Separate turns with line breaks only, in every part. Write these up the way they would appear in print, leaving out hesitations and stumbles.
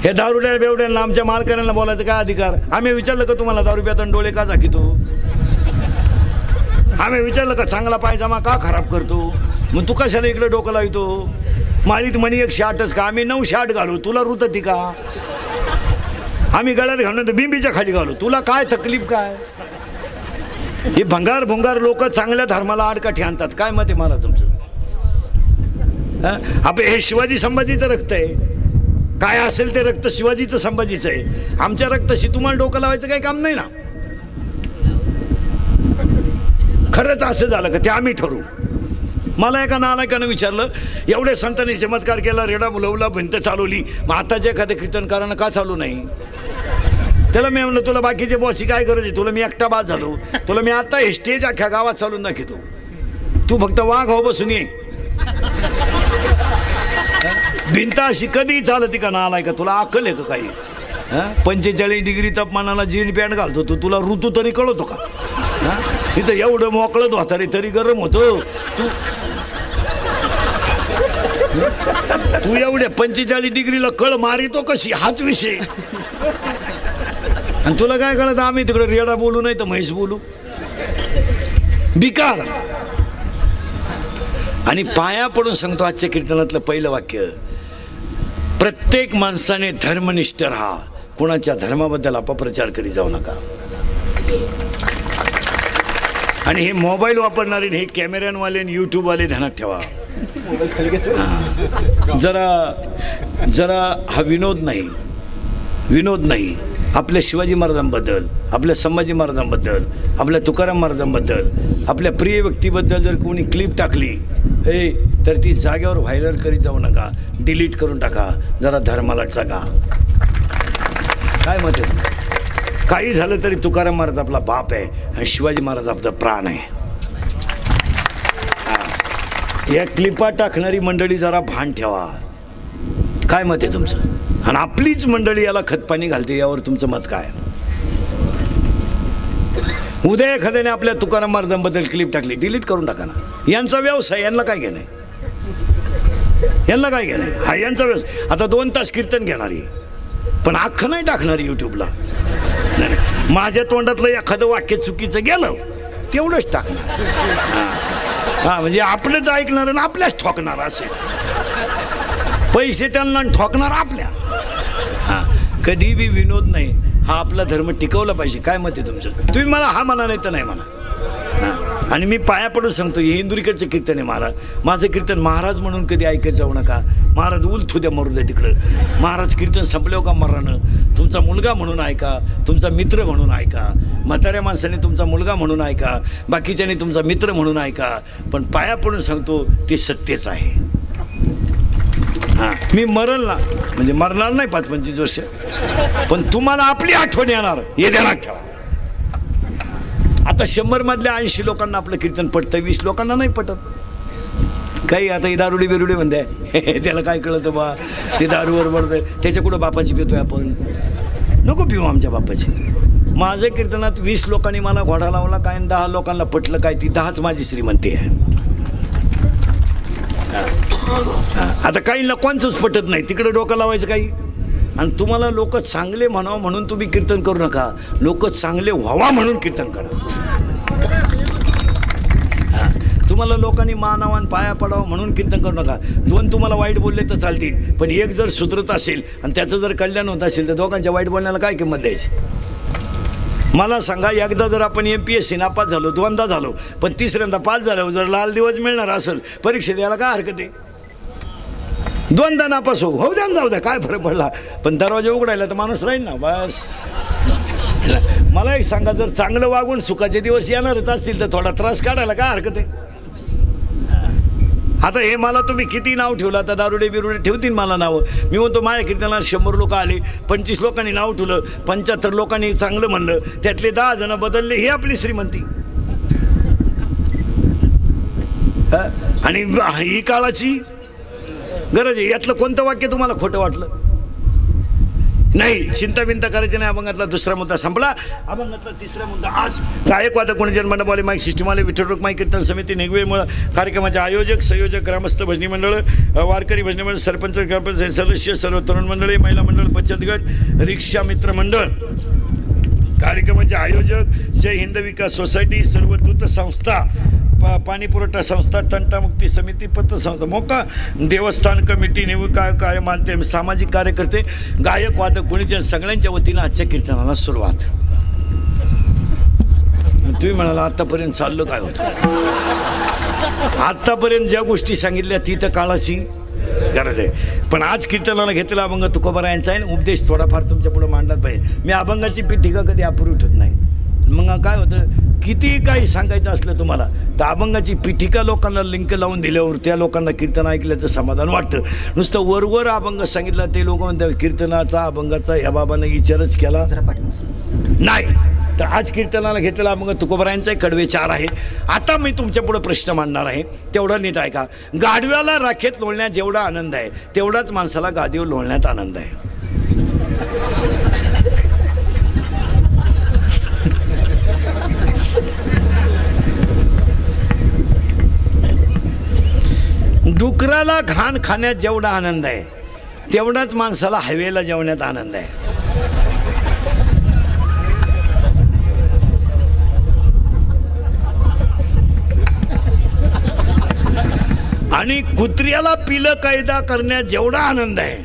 हे दारुड्या बेवड्यांना आमच्या मालकऱ्यांना बोलायचं काय अधिकार? आम्ही विचारलं का तुम्हाला दारू पिताना डोळे का झाकीतो? आम्ही विचारलं का चांगला पायजामा का खराब करतो? मग तू कशाला इकडे डोकं लावतो? माळीत म्हणी एक शार्टच का? आम्ही 9 शार्ट घालू, तुला रुतती का? आम्ही गळ्यात घालून तर बिंबीच्या खाली घालू, तुला काय तकलीफ काय? हे भंगार भुंगार लोक चांगल्या धर्माला आडकाठी आणतात. काय मत आहे मला तुमचं? आपलं हे शिवाजी संभाजीचं रक्त आहे, काय असेल ते रक्त शिवाजीचं संभाजीचं आहे. आमच्या रक्ताशी तुम्हाला डोकं लावायचं काही काम नाही ना. खरंच असं झालं का ते आम्ही ठरवू. मला एका नालायकानं विचारलं, एवढे संतांनी चमत्कार केला, रेडा बोलवला, भिंत चालवली, मग आताच्या एखाद्या कीर्तनकारानं का चालू नाही? त्याला मी म्हणलं, तुला बाकीच्या बॉसची काय गरज आहे? तुला मी एकटा बाद झालो, तुला मी आता हे स्टेज अख्ख्या गावात चालून दाखवतो, तू फक्त वाघ हो बसून ये. भिंत अशी कधी चालती का नालायका? तुला अक्कल आहे का काही? 45 डिग्री तापमानाला जीन पॅन्ट घालतो तू, तुला ऋतू तरी कळतो का? इथं एवढं मोकळत होता रे तरी गरम होतो. तू एवढ्या 45 डिग्रीला कळ मारितो कशी? हाच विषय. आणि तुला काय कळत? आम्ही तिकडे रेडा बोलू नाही तर म्हैस बोलू. बिकार. आणि पाया पडून सांगतो आजच्या कीर्तनातलं पहिलं वाक्य, प्रत्येक माणसाने धर्मनिष्ठ राहा, कोणाच्या धर्माबद्दल अपप्रचार करी जाऊ नका. आणि हे मोबाईल वापरणारे, हे कॅमेऱ्यानवाले आणि यूट्यूबवाले ध्यानात ठेवा. जरा हा विनोद नाही. आपल्या शिवाजी महाराजांबद्दल, आपल्या संभाजी महाराजांबद्दल, आपल्या तुकाराम महाराजांबद्दल, आपल्या प्रिय व्यक्तीबद्दल जर कोणी क्लिप टाकली तर ती जागेवर व्हायरल करीत जाऊ नका, डिलीट करून टाका. जरा धर्माला जगा. काय मत आहे? काही झालं तरी तुकाराम महाराज आपला बाप आहे आणि शिवाजी महाराज आपला प्राण आहे. या क्लिपा टाकणारी मंडळी जरा भान ठेवा. काय मत आहे तुमचं? आणि आपलीच मंडळी याला खतपाणी घालते, यावर तुमचं मत काय? उद्या एखाद्याने आपल्या तुकाराम महाराजांबद्दल क्लिप टाकली, डिलीट करून टाका ना. यांचा व्यवसाय, यांना काय घेणं? हा यांचा व्यवसाय. आता 2 तास कीर्तन घेणारी, पण अख्खं नाही टाकणारी यूट्यूबला. नाही, माझ्या तोंडातलं एखादं वाक्य चुकीचं गेलं तेवढंच टाकणार. हा म्हणजे आपलंच ऐकणार आणि आपल्याच ठोकणार. असे पैसे त्यांना ठोकणार आपल्या. हा, कधी बी विनोद नाही. हा आपला धर्म टिकवला पाहिजे. काय मत आहे तुमचं? तुम्ही मला हा म्हणा नाही तर नाही म्हणा. हां, आणि मी पाया पडून सांगतो, हे इंदुरीकडचं कीर्तन आहे महाराज. माझं कीर्तन महाराज म्हणून कधी ऐकत जाऊ नका. महाराज उलथू द्या, मरू द्या तिकडं. महाराज कीर्तन संपल्यावर का मरानं तुमचा मुलगा म्हणून ऐका, तुमचा मित्र म्हणून ऐका. म्हाताऱ्या माणसाने तुमचा मुलगा म्हणून ऐका, बाकीच्याने तुमचा मित्र म्हणून ऐका. पण पाया पडून सांगतो, ते सत्यच आहे. हां, मी मरल ना, म्हणजे मरणार नाही 5-25 वर्ष, पण तुम्हाला आपली आठवण येणार, हे ध्यानात ठेवा. आता 100 मधल्या 80 लोकांना आपलं कीर्तन पटतं, 20 लोकांना नाही पटत. काही आता ही दारुडी बिरुडी म्हणते, त्याला काय कळतं बा, ते दारू बरोबर, त्याच्या कुठं बापाची पितोय आपण? नको पिऊ आमच्या बापाची. माझ्या कीर्तनात 20 लोकांनी मला घोडा लावला काय, 10 लोकांना पटलं काय, ती 10च माझी श्रीमंती आहे. आता काही कोणचंच पटत नाही, तिकडे डोकं लावायचं काही. आणि तुम्हाला लोक चांगले म्हणावं म्हणून तुम्ही कीर्तन करू नका, लोक चांगले व्हावा म्हणून कीर्तन करा. तुम्हाला लोकांनी मानावान पाया पडावं म्हणून कीर्तन करू नका. 2 तुम्हाला वाईट बोलले तर चालतील, पण एक जर सुधरत असेल आणि त्याचं जर कल्याण होत असेल तर दोघांच्या वाईट बोलण्याला काय किंमत द्यायची? मला सांगा, एकदा जर आपण MPSC नापास झालो, 2दा झालो, पण 3ऱ्यांदा पास झाल्यावर जर लाल दिवस मिळणार असेल परीक्षेत, याला काय हरकत आहे? 2दा नापास होऊ द्या, जाऊ द्या, काय फरक पडला. पण दरवाजा उघडायला तर माणूस राहील ना, बस. मला एक सांगा, जर चांगलं वागून सुखाचे दिवस येणारच असतील तर थोडा त्रास काढायला काय हरकत आहे? आता हे मला तुम्ही किती नाव ठेवलं, आता दारुडे बिरुडे ठेवतील मला नावं. मी म्हणतो माझ्या कीर्तनाला 100 लोक आले, 25 लोकांनी नाव ठेवलं, 75 लोकांनी चांगलं म्हणलं, त्यातले 10 जण बदलले, ही आपली श्रीमंती. आणि ही काळाची गरज आहे. यातलं कोणतं वाक्य तुम्हाला खोटं वाटलं? नाही, चिंता बिंता करायची नाही. अभंगातला दुसरा मुद्दा संपला. अभंगातला तिसरा मुद्दा आज गायक वादक गुणजन मंडपाले माईक सिस्टीमाले विठ्ठल माईक कीर्तन समिती निगवेमुळे कार्यक्रमाचे आयोजक संयोजक ग्रामस्थ भजनी मंडळ वारकरी भजनी मंडळ सरपंच ग्रामपंचायत सदस्य सर्व तरुण मंडळी महिला मंडळ बचत गट रिक्षा मित्र मंडळ कार्यक्रमाचे आयोजक जय हिंद विकास सोसायटी सर्व दूत संस्था पाणी पुरवठा संस्था तंटामुक्ती समिती पत्र संस्था मोका देवस्थान कमिटी निवडणूक कार्य माध्यम सामाजिक कार्यकर्ते गायक वादक गुणीजन सगळ्यांच्या वतीनं आजच्या कीर्तनाला सुरुवात. तुम्ही म्हणाला आतापर्यंत चाललं काय होतं? आतापर्यंत ज्या गोष्टी सांगितल्या ती तर काळाची गरज आहे. पण आज कीर्तनाला घेतलेला अभंग तुकोबारायांचा आहे. उपदेश थोडाफार तुमच्या पुढे मांडलाच पाहिजे. मी अभंगाची पीठिका कधी अपुरी ठेवत नाही. मग काय होतं, किती काही सांगायचं असलं तुम्हाला तर अभंगाची पीठिका लोकांना लिंक लावून दिल्यावर त्या लोकांना कीर्तन ऐकल्याचं समाधान वाटतं. नुसतं वरवर अभंग सांगितलं ते लोक म्हणतात कीर्तनाचा अभंगाचा ह्या बाबांना विचारच केला नाही. तर आज कीर्तनाला घेतलेला अभंग तुकोबारायांचा कडवे 4 आहे. आता मी तुमच्या पुढे प्रश्न मांडणार आहे, तेवढं नीट ऐका. गाडव्याला राखेत लोळण्यात जेवढा आनंद आहे तेवढाच माणसाला गादीवर लोळण्यात आनंद आहे. डुकराला घाण खाण्यात जेवढा आनंद आहे तेवढाच माणसाला हवेला जेवण्यात आनंद आहे. आणि कुत्र्याला पिलं कायदा करण्यात जेवढा आनंद आहे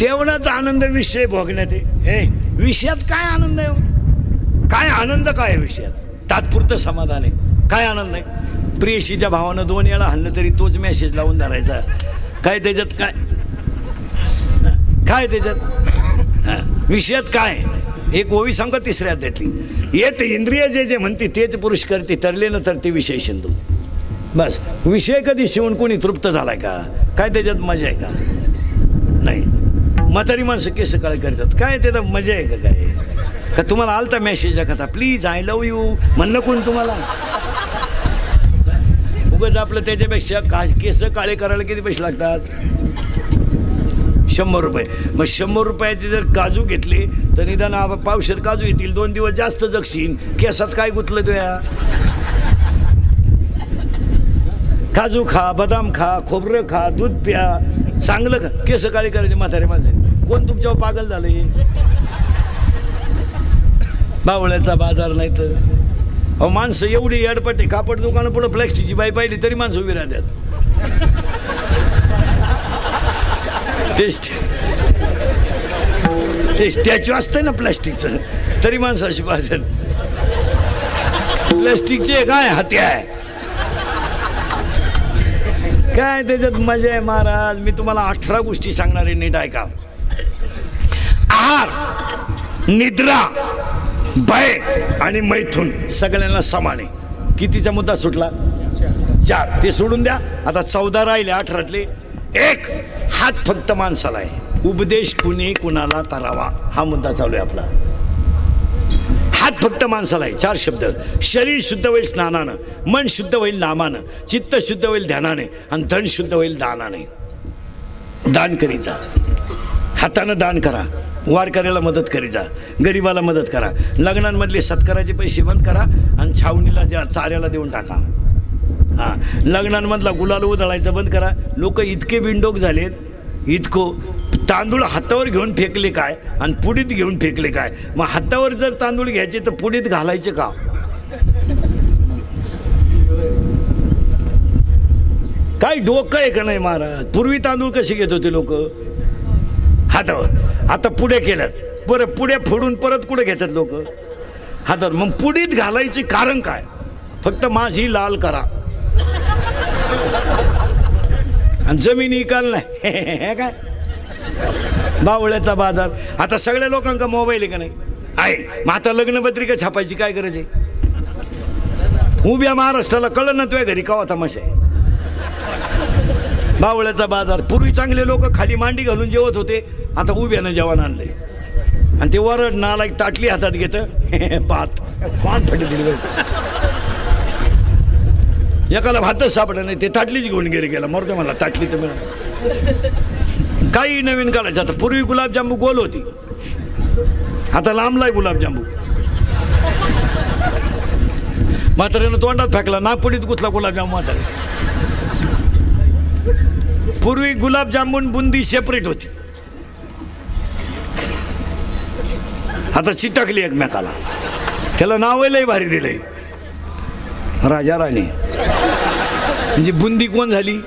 तेवढाच आनंद विषय भोगण्यात आहे. विषयात काय आनंद आहे? काय आनंद काय विषयात? तात्पुरतं समाधान आहे. काय आनंद आहे? प्रेयशीच्या भावानं 2 वेळा हल्लं तरी तोच मेसेज लावून धरायचा. काय त्याच्यात काय काय त्याच्यात विषयात काय? एक ओवी सांगा तिसऱ्या अध्यायातली, येत इंद्रिय जे जे म्हणते तेच पुरुष करते तरले न तर ते विषय शिंदू. बस विषय कधी शिवून कोणी तृप्त झालाय का? काय त्याच्यात मजा आहे का? नाही. म्हातारी माणसं केस काळे करतात, काय त्याला मजा आहे का? काय का तुम्हाला आलता मेसेज कथा प्लीज आय लव्ह यू म्हणणं कोण तुम्हाला? उगाच आपलं त्याच्यापेक्षा केस काळे करायला किती पैसे लागतात? 100 रुपये. मग 100 रुपयाचे जर काजू घेतले तर निदान पावशेर काजू येतील, 2 दिवस जास्त जगशील. केसात काय गुतलं तुया? काजू खा, बदाम खा, खोबरं खा, दूध प्या, चांगलं खा. केस काळे करायचे म्हातारे माणसाने. कोण तुमच्यावर पागल झालंय? बावळ्याचा बाजार नाही तर अहो माणसं एवढी अडपटे. कापड दुकानं पुढं प्लॅस्टिकची बाई पाहिली तरी माणसं उभी राहतात. ते स्टॅच्यू असतंय ना प्लॅस्टिकचं तरी माणसं अशी पाहतात. प्लॅस्टिकचे काय हाती आहे? काय त्याच्यात मजा आहे महाराज. मी तुम्हाला 18 गोष्टी सांगणार आहे, नीट ऐका. आहार, निद्रा, भय आणि मैथून सगळ्यांना समान आहे. कितीचा मुद्दा सुटला? 4. ते सोडून द्या. आता 14 राहिले 18तले. 1 हात फक्त माणसाला आहे. उपदेश कुणी कुणाला करावा हा मुद्दा चालू आहे आपला. हात फक्त माणसाला आहे. 4 शब्द. शरीर शुद्ध होईल स्नानानं, मन शुद्ध होईल नामानं, चित्त शुद्ध होईल ध्यानाने आणि धन शुद्ध होईल दानाने. दान करीत जा. हातानं दान करा. वारकऱ्याला मदत करीत जा. गरिबाला मदत करा. लग्नांमधले सत्काराचे पैसे बंद करा आणि छावणीला ज्या चाऱ्याला देऊन टाका. हां, लग्नांमधला गुलाल उधळायचं बंद करा. लोक इतके बिंडोक झालेत, इतकं तांदूळ हातावर घेऊन फेकले काय आणि पुडीत घेऊन फेकले काय. मग हातावर जर तांदूळ घ्यायचे तर पुडीत घालायचे का? काय डोकं आहे का नाही महाराज? पूर्वी तांदूळ कसे घेत होते लोक? हातावर. आता पुढे केल्यात. परत पुढे फोडून परत कुठे घेतात लोक? हातावर. मग पुडीत घालायचे कारण काय? फक्त माझी लाल करा आणि जमीन इकाल नाही. हे काय बावळ्याचा बाजार. आता सगळ्या लोकांका मोबाईल आहे का नाही? आहे. मग आता लग्नपत्रिका छापायची काय गरज आहे? उभ्या महाराष्ट्राला कळलं ना तुझ्या घरी कावा तमाशा आहे. बावळ्याचा बाजार. पूर्वी चांगले लोक खाली मांडी घालून जेवत होते, आता उभ्यानं जेवण आणलंय. आणि ते वरड नालायक ताटली हातात घेतं. पात फाटी दिली. एकाला भातच सापडा नाही, ते ताटलीच घेऊन गेला. मरतो मला ताटली तर मिळाली. काही नवीन काढायचं. आता पूर्वी गुलाबजांबू गोल होती, आता लांबलाय गुलाबजांबू. म्हाताऱ्यानं तोंडात फेकला, नागपुडीत गुतला गुलाबजामुन म्हातारे. पूर्वी गुलाबजामुन बुंदी सेपरेट होती, आता चिटकली एकमेकाला. त्याला नावही लय भारी दिलंय, राजा राणी. म्हणजे बुंदी कोण झाली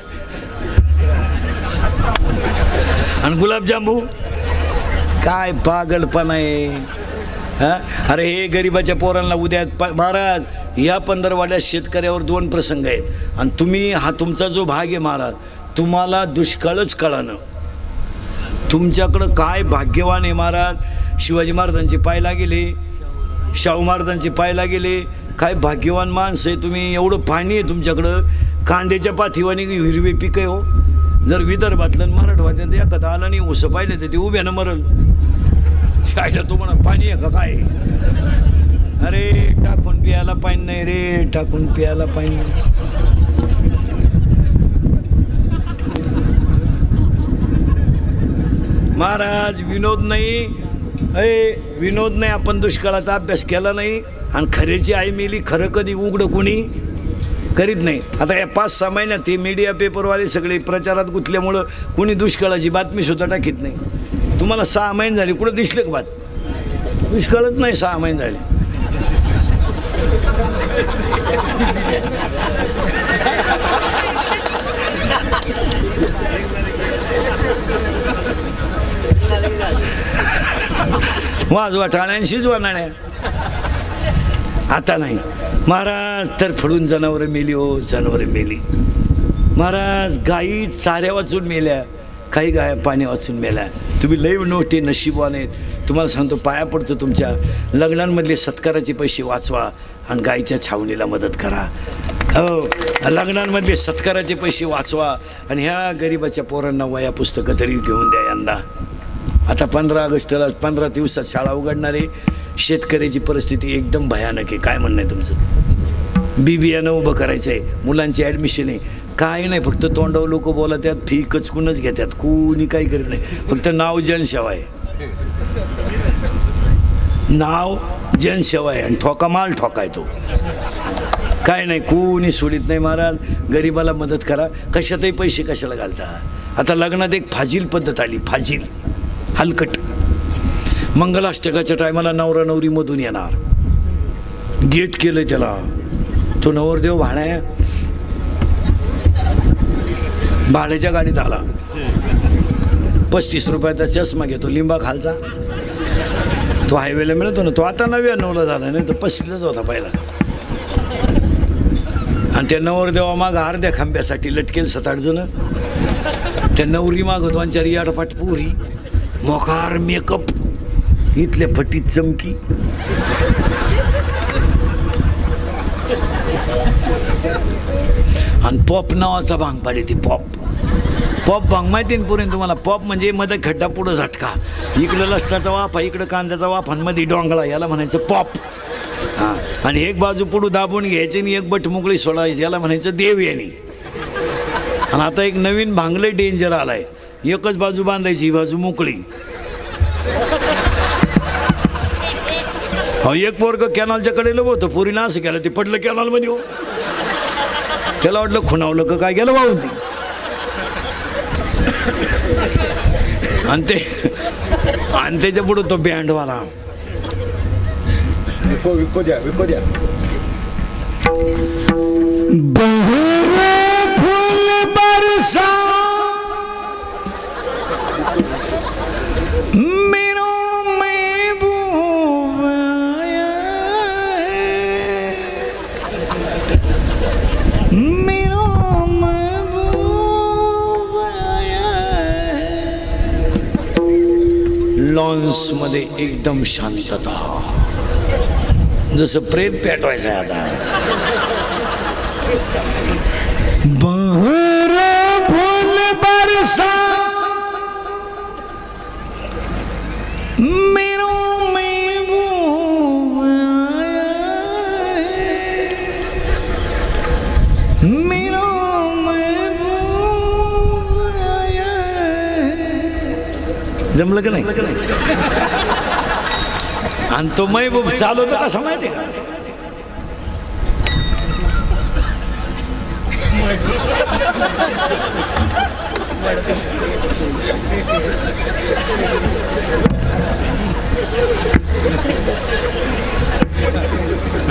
आणि गुलाबजांबू काय पागलपणा आहे. अरे हे गरिबाच्या पोरांना उद्या महाराज या पंधरवाड्यात शेतकऱ्यावर 2 प्रसंग आहेत आणि तुम्ही हा तुमचा जो भाग आहे महाराज, तुम्हाला दुष्काळच कळानं. तुमच्याकडं काय भाग्यवान आहे महाराज. शिवाजी महाराजांचे पायला गेले, शाहू महाराजांचे पायला गेले, काय भाग्यवान माणसं आहे तुम्ही. एवढं पाणी आहे तुमच्याकडं, कांद्याच्या पाठीवानी हिरवे पीक आहे हो. जर विदर्भातलं मराठवाड्यात एखादं आलं नाही उसं पाहिलं तर ते उभ्यानं मरल. शाळेला तू म्हणा पाणी आहे का काय. अरे टाकून प्यायला पाणी नाही रे, टाकून प्यायला पाणी नाही. महाराज विनोद नाही, विनोद नाही. आपण दुष्काळाचा अभ्यास केला नाही आणि खरेची आई मेली, खरं कधी उघडं कोणी करीत नाही. आता या 5-6 महिन्यात ते मीडिया पेपरवाले सगळे प्रचारात गुंतल्यामुळं कोणी दुष्काळाची बातमी सुद्धा टाकीत नाही. तुम्हाला 6 महिने झाले कुठं दिसले का बात. दुष्काळच नाही 6 महिने झाले. वाजवा टाळ्यान शिजवा नाण्या. आता नाही महाराज. तर फडून जनावरं मेली हो, जनावरं मेली महाराज. गायी चाऱ्या वाचून मेल्या, काही गाया पाणी वाचून मेल्या. तुम्ही लय नोटे नशीबवान आहेत. तुम्हाला सांगतो पाया पडतो तुमच्या. लग्नांमधले सत्काराचे पैसे वाचवा आणि गायीच्या छावणीला मदत करा. हो, लग्नांमधले सत्काराचे पैसे वाचवा आणि ह्या गरिबाच्या पोरांना वया पुस्तकं तरी घेऊन द्या यंदा. आता 15 ऑगस्टला 15 दिवसात शाळा उघडणार आहे. शेतकऱ्याची परिस्थिती एकदम भयानक आहे. काय म्हणणं आहे तुमचं. बिबियानं उभं करायचं आहे, मुलांची ॲडमिशन आहे. काय नाही, फक्त तोंडावर लोक बोलतात, फी कचकूनच घेतात, कोणी काही करीत नाही. फक्त नाव जनसेवा आहे, नाव जनसेवा आहे आणि ठोका माल ठोकाय तो. काय नाही, कोणी सोडित नाही. महाराज गरिबाला मदत करा. कशातही पैसे कशाला घालता. आता लग्नात एक फाजील पद्धत आली, फाजील हलकट. मंगलाष्टकाच्या टायमाला नवरा नवरी मधून येणार, गेट केलंय त्याला. तो नवरदेव भाड्याच्या गाडीत आला, 35 रुपयाचा चष्मा घेतो, लिंबा खालचा. तो हायवेला मिळतो ना, तो आता 99ला झाला, नाही तर 35लाच होता पहिला. आणि त्या नवरदेवा मागं अर्ध्या खांब्यासाठी लटकेल 7-8 जण. त्या नवरी मागं 2-4 याडपाट पोरी, मोकार मेकअप, इथल्या फटीत चमकी. आणि पॉप नावाचा भांग पाडे ती. पॉप भांग माहिती ना पुरेन तुम्हाला. पॉप म्हणजे मध्ये खड्डा पुढं झटका, इकडं लसणाचा वाफा, इकडं कांद्याचा वाफा, मध्ये डोंगळा, याला म्हणायचं पॉप. हां, आणि एक बाजू पुढं दाबून घ्यायची आणि एक बट मोकळी सोडायची, याला म्हणायचं देव यानी. आणि आता एक नवीन भांगले डेंजर आलाय, एकच बाजू बांधायची, ही बाजू मोकळी. हो, एक पोरग कॅनॉलच्या कडेला होतं, पोरीनं असं केलं, ते पडलं कॅनॉलमध्ये. हो, त्याला वाटलं खुणावलं का काय, गेलं वाहून ती. आणि त्याच्या पुढं तो बँडवाला. विको द्या. फूल बरसा मेरो महबूब आया, मेरो महबूब आया. लॉन्स मध्ये एकदम शांतता, जसं प्रेत पेटवायचं आहे आता. बहरा फूल बरसा मेरो महबूब आया, मेरो महबूब आया. जमलं का नाही? आणि तो महबूब चालवतो कसा माहिती का?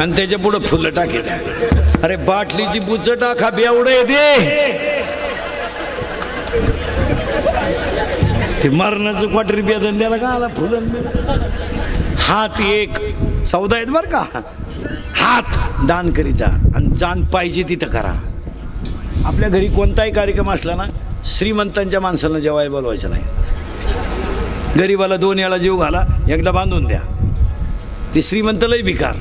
आणि त्याच्या पुढे फुलं टाकीत. अरे बाटलीची बुच टाका बेवडे दे. ते मरणाचं क्वार्टर रुपया धंद्याला का आला फुलं. हात एक 14 आहेत बर का. हात दान करीचा आणि जाण पाहिजे तिथं करा. आपल्या घरी कोणताही कार्यक्रम असला ना, श्रीमंतांच्या माणसाला जेवायला बोलवायचं नाही. गरीबाला 2 वेळा जीव घाला, एकदा बांधून द्या. ते श्रीमंत लय भिकार.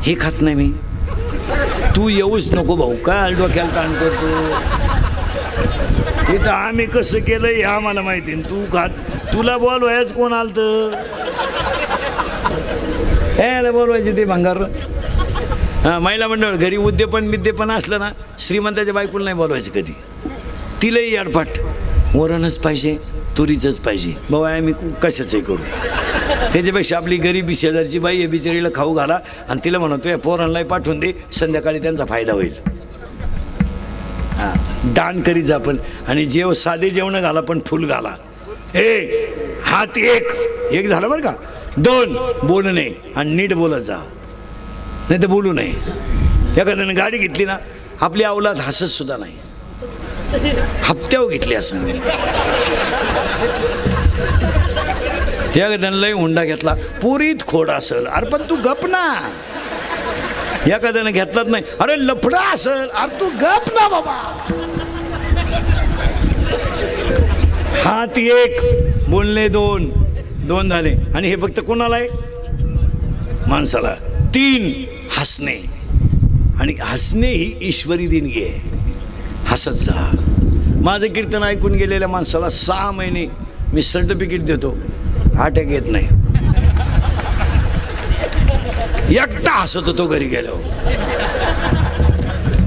हे खात नाही मी. तू येऊच नको भाऊ, काय डोक्याला ताण करतो. इथं आम्ही कसं केलं हे आम्हाला माहिती. तू खात, तुला बोलवायच कोण आलत? यायला बोलवायचे ते भंगार. महिला मंडळ घरी उद्यापन असलं ना, श्रीमंताच्या बायकोला नाही बोलवायचं कधी. तिलाही अडपाट. वरणच पाहिजे, तुरीचंच पाहिजे. भाऊ आम्ही कशाचंही करू. त्याच्यापेक्षा आपली गरीबी शेजारची बाई आहे, बिचारीला खाऊ घाला आणि तिला म्हणतो या पोरांनाही पाठवून दे, संध्याकाळी त्यांचा फायदा होईल. हां, दान करीत जा पण. आणि साधे जेवण घाला पण फुल घाला. हात एक झालं बरं का. 2 बोलणे आणि नीट बोलत जा, नाही तर बोलू नये. एखाद्यानं गाडी घेतली ना, आपली अवलाद हसत सुद्धा नाही. हप्त्यावर घेतली असं. एखाद्यानं लय हुंडा घेतला, पुरीत खोड असेल. अरे पण तू गप ना. एखाद्यानं घेतलाच नाही, अरे लफडा असेल. अरे तू गप ना बाबा. हात एक, बोलणे 2 झाले. आणि हे फक्त कोणाला आहे? माणसाला. 3 हसणे. आणि हसणे ही ईश्वरी देणगी आहे. हसत जा. माझं कीर्तन ऐकून गेलेल्या माणसाला 6 महिने मी सर्टिफिकेट देतो, अटॅक येत नाही. एकटा हसत होतो घरी गेल्यावर.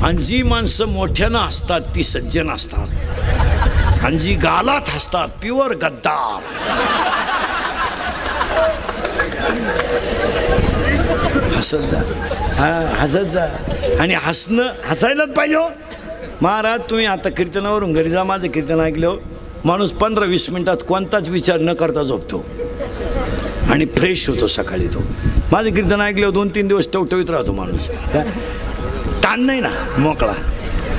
आणि जी माणसं मोठ्यानं हसतात ती सज्जन असतात. आणि जी गालात हसतात प्युअर गद्दार. हसत जा. हसत जा. आणि हसायलाच पाहिजे. महाराज तुम्ही आता कीर्तनावरून घरी जा. माझं कीर्तन ऐकलं, माणूस 15-20 मिनिटात कोणताच विचार न करता झोपतो आणि फ्रेश होतो सकाळी. तो माझं कीर्तन ऐकल्यावर 2-3 दिवस टवटवीत राहतो माणूस. ताण नाही ना, मोकळा.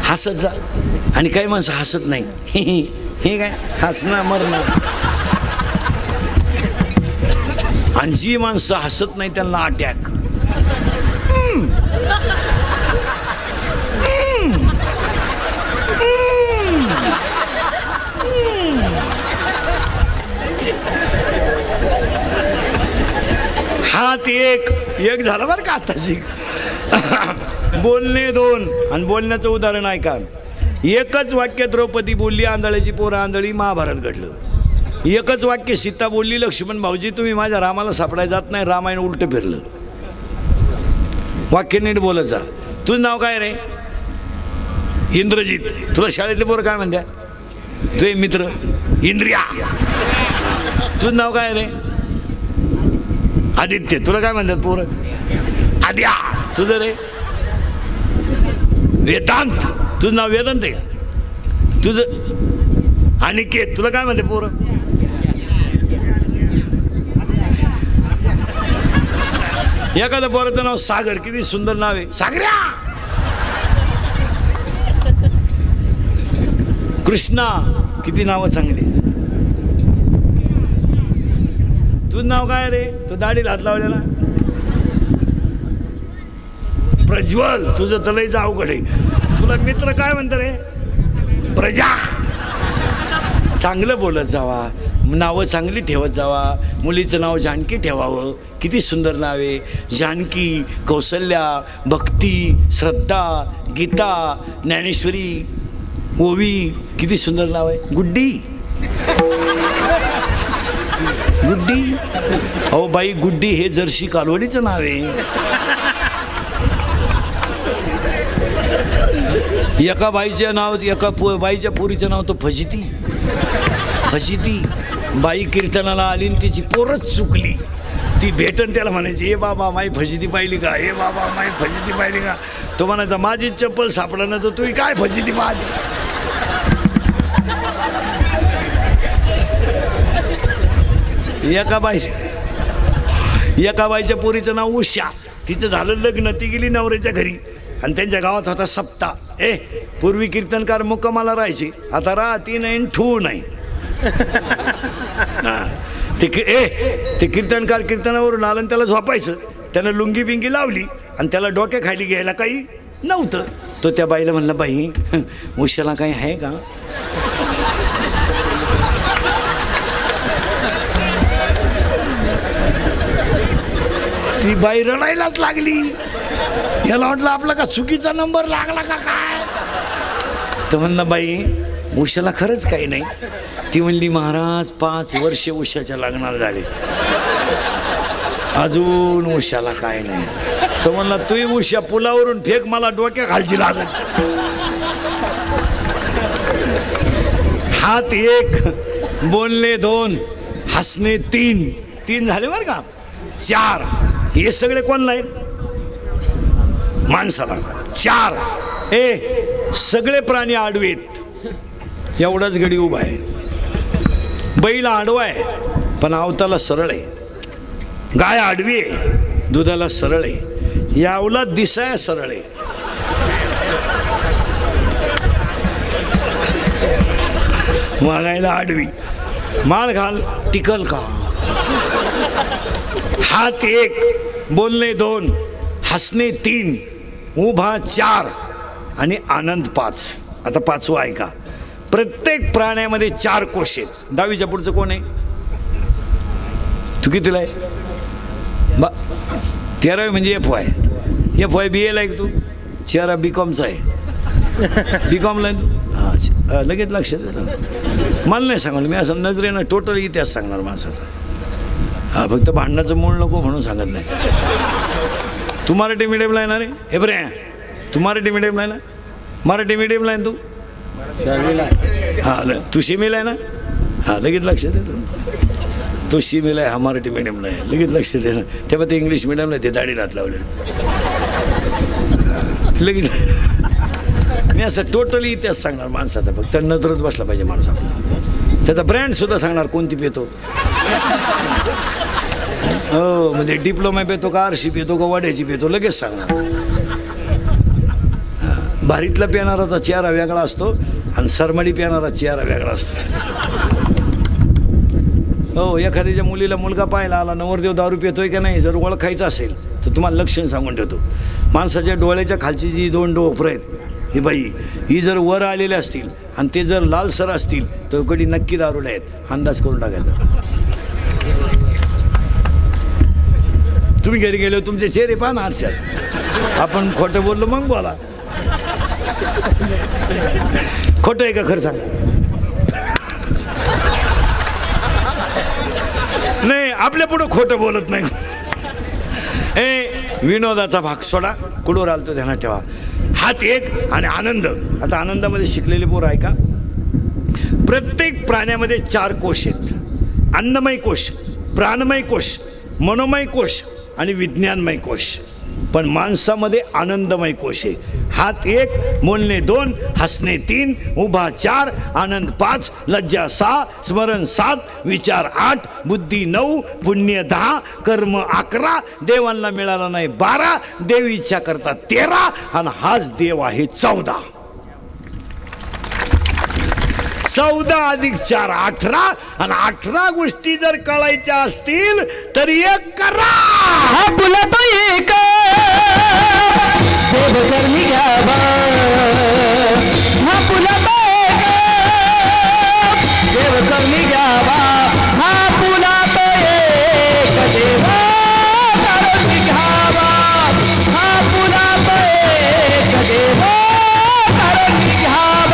हसत जा. आणि काही माणसं हसत नाही. हे काय हसणं मरणं. आणि जी माणसं हसत नाही त्यांना अटॅक. हात एक झाला बरं का आताशी. बोलणे 2. आणि बोलण्याचं उदाहरण ऐका. एकच वाक्य द्रौपदी बोलली, आंधळ्याची पोरं आंधळी, महाभारत घडलं. एकच वाक्य सीता बोलली, लक्ष्मण भाऊजी तुम्ही माझ्या रामाला सापडायला जात नाही. रामायण उलट फिरलं. वाक्य नीट बोलत जा. तुझं नाव काय रे? इंद्रजित. तुला शाळेतले पोरं काय म्हणत्या? तुझे मित्र इंद्रिया. तुझं नाव काय रे? आदित्य. तुला काय म्हणतात पोरं? आद्या. तुझं रे? वेदांत. तुझं नाव वेदांत आहे का? तुझं अनिकेत. तुला काय म्हणते पोरं? एखाद्या पोराचं नाव सागर. किती सुंदर नाव आहे, सागऱ्या. कृष्णा. किती नावं चांगली. तुझं नाव काय रे? तू दाढीला हात लावलेला. प्रज्वल. तुझं तलईचं अवघड आहे. तुला मित्र काय म्हणतं रे? प्रजा. चांगलं बोलत जावा, नावं चांगली ठेवत जावा. मुलीचं नाव जानकी ठेवावं. किती सुंदर नाव आहे. जानकी, कौसल्या, भक्ती, श्रद्धा, गीता, ज्ञानेश्वरी, ओवी. किती सुंदर नाव आहे. गुड्डी. गुड्डी. अहो बाई, गुड्डी हे जर्सी कालवडीचं नाव आहे. एका बाईच्या नाव, एका बाईच्या पोरीचं नाव तो फजिती. फजिती. बाई कीर्तनाला आली आणि तिची पोरच चुकली. ती भेटन त्याला म्हणायची, ए बाबा माई फजिती पाहिली का, ए बाबा माई फजिती पाहिली का. तो म्हणायचा माझी चप्पल सापडा ना, तर तू काय फजिती पाहत. एका बाईच्या पोरीचं नाव उषा. तिचं झालं लग्न, ती गेली नवऱ्याच्या घरी आणि त्यांच्या गावात होता सप्ताह. पूर्वी कीर्तनकार मुक्कामाला राहायचे, आता राहती नाही ठू नाही. ते कीर्तनकार कीर्तनावरून आलं आणि त्याला झोपायचं. त्यानं लुंगी बिंगी लावली आणि त्याला डोक्याखाली घ्यायला काही नव्हतं. तो त्या बाईला म्हणला, बाई उशाला काही आहे का. ती बाई रडायलाच लागली. याला वाटलं आपला का चुकीचा नंबर लागला का काय. तर म्हणला, बाई उशाला खरंच काही नाही. ती म्हणली, महाराज 5 वर्ष उशाच्या लग्नाला झाले, अजून उशाला काय नाही. तो म्हणला, तू उशा पुलावरून फेक, मला डोक्या खालची लागत. हात 1, बोलणे 2, हसणे 3 झाले बरं का. 4 हे सगळे कोणला आहे, माणसाला. 4 सगळे प्राणी आडवेत, एवढाच गडी उभा आहे. बैल आडवा आहे पण आवताला सरळ आहे. गाय आडवी आहे, दुधाला सरळ आहे. यावला दिसाय सरळ आहे. वागायला आडवी. माळ घाल टिकल का. हात 1, बोलणे 2, हसणे 3, उभा 4 आणि आनंद 5. आता 5वं ऐका. प्रत्येक प्राण्यामध्ये 4 कोश आहेत. 10वीच्या पुढचं कोण आहे, तू कितीला आहे. 13वी म्हणजे FY. FY BA ला आहे तू. 4 BCOMचा आहे. BCOMला आहे तू. लगेच लक्षात येतं. मला नाही सांगाल मी, असं नजरेनं टोटल इतिहास सांगणार माणसाचा. फक्त भांडणाचं मूळ नको म्हणून सांगत नाही. तू मराठी मीडियमला आहे ना रे. हे बरे, तू मराठी मीडियमला आहे ना. मराठी मीडियमला आहे तू. हां, तू शिमेला आहे ना. हां, लगेच लक्षात येतं. तो शिमेला आहे, हा मराठी मीडियमला आहे, लगेच लक्षात येतं. तेव्हा ते इंग्लिश मीडियमला ते दाढी रात लावले. लगेच मी असं टोटली इतिहास सांगणार माणसाचा. फक्त नजरच बसला पाहिजे माणूस आपला. त्याचा ब्रँड सुद्धा सांगणार कोणती पितो. हो, म्हणजे डिप्लोमा पितो का, आरशी पितो का, वाड्याची पितो, लगेच सांगणार. भारीतला पिणाराचा चेहरा वेगळा असतो आणि सरमाडी पिणारा चेहरा वेगळा असतो. हो, एखाद्याच्या मुलीला मुलगा पाहायला आला, नवरदेव दारू पितोय का नाही जर ओळखायचं असेल तर तुम्हाला लक्षण सांगून ठेवतो. माणसाच्या डोळ्याच्या खालची जी 2 डोळं आहेत, ही बाई ही जर वर आलेले असतील आणि ते जर लालसर असतील तर कधी नक्की दारुडे आहेत, अंदाज करून टाकायचा. तुम्ही घरी गेलो तुमचे चेहरे पहा ना आरशात. आपण खोटं बोललो मग बोला. खोटं आहे का खरं सांग. नाही, आपल्या पुढं खोटं बोलत नाही. विनोदाचा भाग सोडा, कुठवर आलतो ध्यानात ठेवा. हात 1 आणि आनंद. आता आनंदामध्ये शिकलेले पोरं आहे का. प्रत्येक प्राण्यामध्ये 4 कोश आहेत. अन्नमय कोश, प्राणमय कोश, मनोमय कोश आणि विज्ञानमय कोश. पण माणसामध्ये आनंदमय कोश आहे. हात 1, बोलणे 2, हसणे 3, उभा 4, आनंद 5, लज्जा 6, स्मरण 7, विचार 8, बुद्धी 9, पुण्य 10, कर्म 11, देवांना मिळाला नाही 12, देव इच्छा करतात 13 आणि हाच देव आहे 14. 14 अधिक 4 18 आणि 18 गोष्टी जर कळायच्या असतील तर एक करा.
देवकर्मी घ्यावा, हा पुला देवकर्मी घ्यावा, हा पुला एक देवा करणी घ्यावा, हा पुला एक देवा करणी घ्यावा.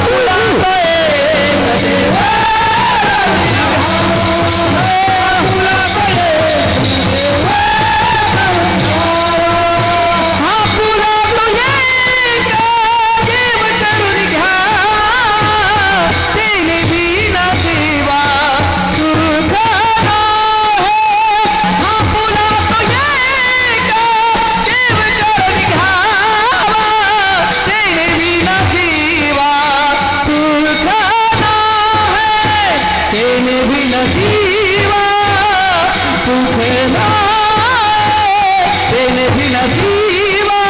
पुला जीवा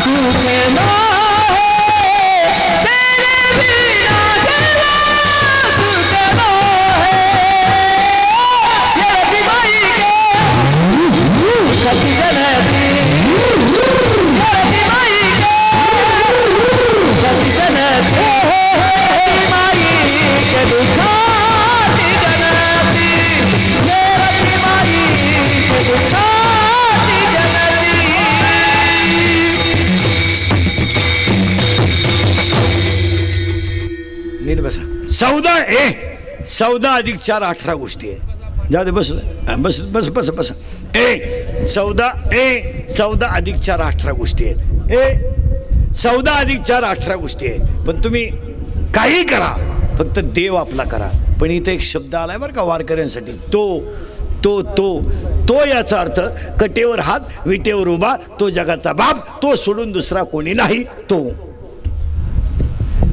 सुख ना है, तेरे बिना जीवा सुख ना है। ये माई के सती जनती, ये माई के सती जनती, माई के दुखाती जनती, ये माई के दुखाती जनती।
नीट बसा. 14 अधिक 4 18 गोष्टी आहे. जाऊ दे बस बस बस बस बस. 14 अधिक 4 18 गोष्टी आहेत. 14 अधिक 4 18 गोष्टी आहेत. पण तुम्ही काही करा, फक्त देव आपला करा. पण इथे एक शब्द आलाय बरं का वारकऱ्यांसाठी, तो तो तो तो याचा अर्थ कटेवर हात, विटेवर उभा, तो जगाचा बाप, तो सोडून दुसरा कोणी नाही, तो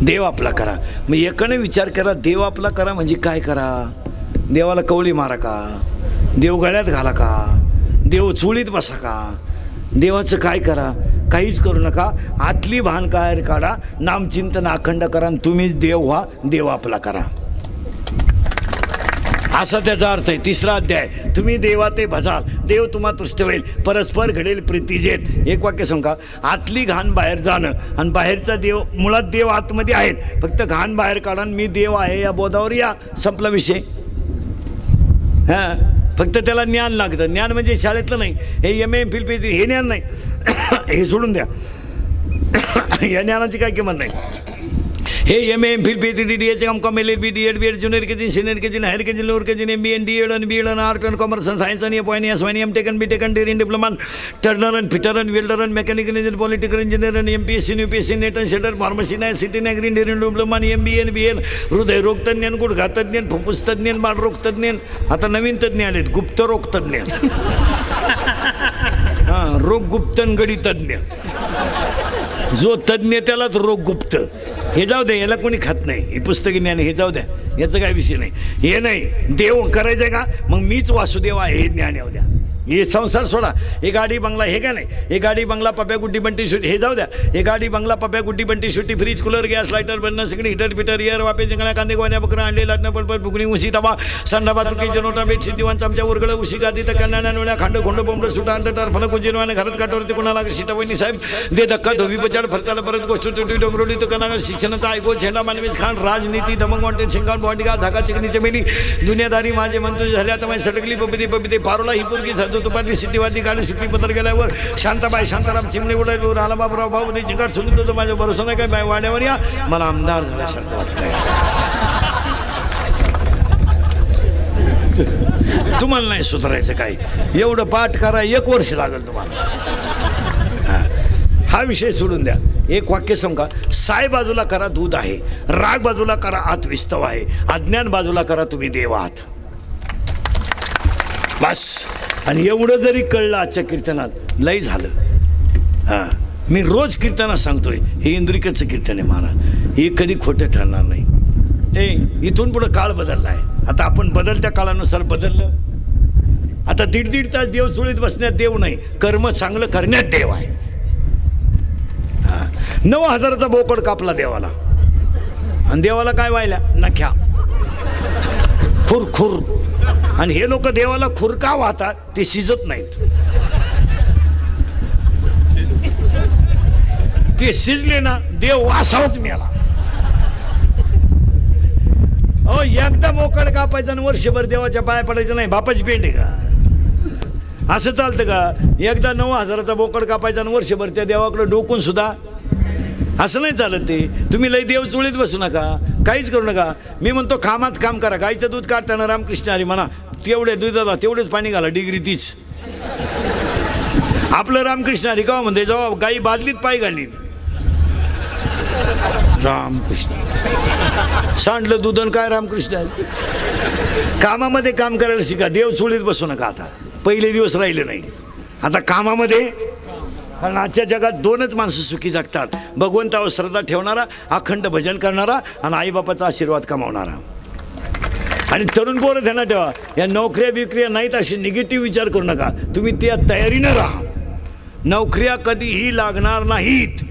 देव आपला करा. मग एकाने विचार करा, देव आपला करा म्हणजे काय करा? देवाला कवळी मारा का? देव गळ्यात घाला का? देव चुळीत बसा का? देवाचं काय करा? काहीच करू नका. आतली भान काय काढा, नामचिंतन अखंड करा, तुम्हीच देव व्हा, देव आपला करा, असा त्याचा अर्थ आहे. 3रा अध्याय. तुम्ही देवा ते भजाल, देव तुम्हा तुष्ट होईल, परस्पर घडेल प्रीतीजेत. एक वाक्य सांगा. आतली घाण बाहेर जाणं आणि बाहेरचा देव, मुळात देव आतमध्ये आहेत, फक्त घाण बाहेर काढा, मी देव आहे या बोधावर या, संपला विषय. हां, फक्त त्याला ज्ञान लागतं. ज्ञान म्हणजे शाळेतलं नाही, हे MA MPhil PhD हे ज्ञान नाही. हे सोडून द्या, या ज्ञानाची काय किंमत नाही. हे MA MPhil PhD DH MCom LLB DED BEd junior KG, senior KG, higher KG, lower KG, MBA DEd आणि BEd आणि आर्ट आणि कॉमर्स आणि सायन्स आणि FY आणि SY आणि MTech आणि BTech आणि डेअरिंग डिप्लोमा, टर्नर आणि फिटर आणि वेल्डर आणि मेकॅनिकल इंजिनियर, पॉलिटिकल इंजिनियर आणि MPSC आणि UPSC, नेट आणि शेटर, फार्मसी नाही, सिटी आणि ॲग्री डेअरिंग डिप्लोमा आणि MBA आणि BL, हृदयरोग तज्ञ, गुडघा तज्ञ, फुफ्फुस तज्ञ, बाळरोग तज्ञ. आता नवीन तज्ञ आलेत, गुप्तरोग तज्ञ. हां, रोग गुप्तन गडी तज्ञ. जो तज्ञ त्यालाच रोग गुप्त. हे जाऊ द्या, याला कोणी खात नाही, हे पुस्तकी ज्ञान, हे जाऊ द्या, याचं काय विषय नाही. हे नाही देव करायचं आहे का, मग मीच वासुदेव आहे हे ज्ञान येऊ द्या. हे संसार सोडा. हे गाडी बंगला हे काय नाही, हे गाडी बंगला पप्या गुड्डी बंटी शुटी हे जाऊ द्या. हे गाडी बंगला पप्या गुड्डी बंटी शुटी, फ्रीज, कूलर, गॅस, लायटर, बंद सगळी, हिटर पिटर, एअर, वापे, जंगळ्या, कांदे, गोण्या, बकरा, अंडे, लाटणं, पडपड, फुगणी, उशी, तवा, संडा, बातुकी, जनोटा, बेडशीट, दिवाण, चमच्या, उरगळ, उशी, गादी, तर कन्या, नोळ्या, खांड, खोंड, बोंबड, सुटा, अंड, टार, फलक, उजिनवाने, घरात काठावरती कोणाला सीतावणी साहेब दे धक्का, धोबी बचाड, फरकाला परत गोष्ट तुटी, डोंगरोडी, तो कनागर, शिक्षणाचा ऐको, झेंडा, मानवीस खान, राजनीती, धमक, वॉन्टेड, शिंगाण, बॉन्डिगा, झाका, चिकनी, चमेली, दुनियादारी, माझे म्हणतो झाले, आता माझी सटकली, पबिते पबिते, पारोला, ही पोरगी, साधू, तुपातली, सिद्धीवादी, गाडी सुटली, पत्र गेल्यावर शांताबाई, शांताराम, चिमणे उडाल्यावर आला बाबराव, भाऊ नाही जिंगाट सोडून तो माझ्या भरोसा नाही काय, बाय वाड्यावर या, मला आमदार झाल्यासारखं वाटतंय. तुम्हाला नाही सुधारायचं काय, एवढं पाठ करा, 1 वर्ष लागेल तुम्हाला. हा विषय सोडून द्या. एक वाक्य सांगा. साय बाजूला करा दूध आहे, राग बाजूला करा आत विस्तव आहे, अज्ञान बाजूला करा तुम्ही देव आहात. बस. आणि एवढं जरी कळलं आजच्या कीर्तनात, लय झालं. हां, मी रोज कीर्तनात सांगतोय, हे इंद्रिकचं कीर्तन आहे महाराज, हे कधी खोटं ठरणार नाही. इथून पुढं काळ बदलला आहे. आता आपण बदलत्या काळानुसार बदललं. आता 1.5 तास देव चुळीत बसण्यात देव नाही, कर्म चांगलं करण्यात देव आहे. 9,000चा बोकड कापला देवाला, आणि देवाला काय व्हायला, नख्या, खुर खुर. आणि हे लोक देवाला खुर का वाहतात, ते शिजत नाहीत. ते शिजले ना, देव वासावच मिळाला. अहो, एकदा बोकड कापायचं आणि वर्षभर देवाच्या पाया पडायचं नाही, बापाची पेंट आहे का? असं चालतं का? एकदा 9,000चा बोकड कापायचा आणि वर्षभर त्या देवाकडे डोकून सुद्धा, असं नाही चालत. ते तुम्ही लय देव चुळीत बसू नका, काहीच करू नका. मी म्हणतो कामात काम करा. गाईचं दूध काढताना रामकृष्ण हरी म्हणा, तेवढे दुधाला तेवढेच पाणी घाला, डिग्री तीच. आपलं रामकृष्ण हरी का म्हणते, जेव्हा गाई बादलीत पाय घालीन, रामकृष्ण सांडलं दूध आणि काय रामकृष्ण हरी. कामामध्ये काम करायला शिका, देव चुळीत बसू नका. आता पहिले दिवस राहिले नाही, आता कामामध्ये. कारण आजच्या जगात 2च माणसं सुखी जगतात, भगवंतावर श्रद्धा ठेवणारा, अखंड भजन करणारा आणि आईबापाचा आशीर्वाद कमावणारा. आणि तरुण पोरं ध्यानात ठेवा, या नोकऱ्या बिकऱ्या नाहीत असे निगेटिव्ह विचार करू नका. तुम्ही त्या तयारीनं राहा. नोकऱ्या कधीही लागणार नाहीत.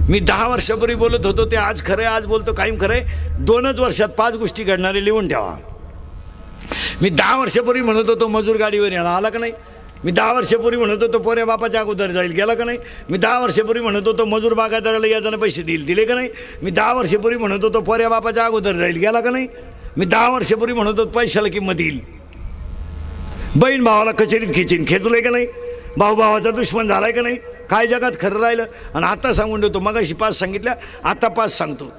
मी 10 वर्षापूर्वी बोलत होतो ते आज खरं आहे, आज बोलतो कायम खरं आहे. 2च वर्षात 5 गोष्टी घडणारे लिहून ठेवा. मी 10 वर्षापूर्वी म्हणत होतो मजूर गाडीवर येणार, आला का नाही? मी 10 वर्षापूर्वी म्हणत होतो पोऱ्या बापाच्या अगोदर जाईल, गेला का नाही? मी 10 वर्षापूर्वी म्हणत होतो मजूर बागायतदाराला याजानं पैसे देईल, दिले का नाही? मी 10 वर्षापूर्वी म्हणत होतो पोऱ्या बापाच्या अगोदर जाईल, गेला का नाही? मी 10 वर्षापूर्वी म्हणत होतो पैशाला किंमत येईल. बहीण भावाला कचेरीत खेचलंय का नाही? भाऊ भावाचा दुश्मन झालाय का नाही? काय जगात खरं राहिलं? आणि आता सांगून देतो, मगाशी 5 सांगितल्या, आता 5 सांगतो.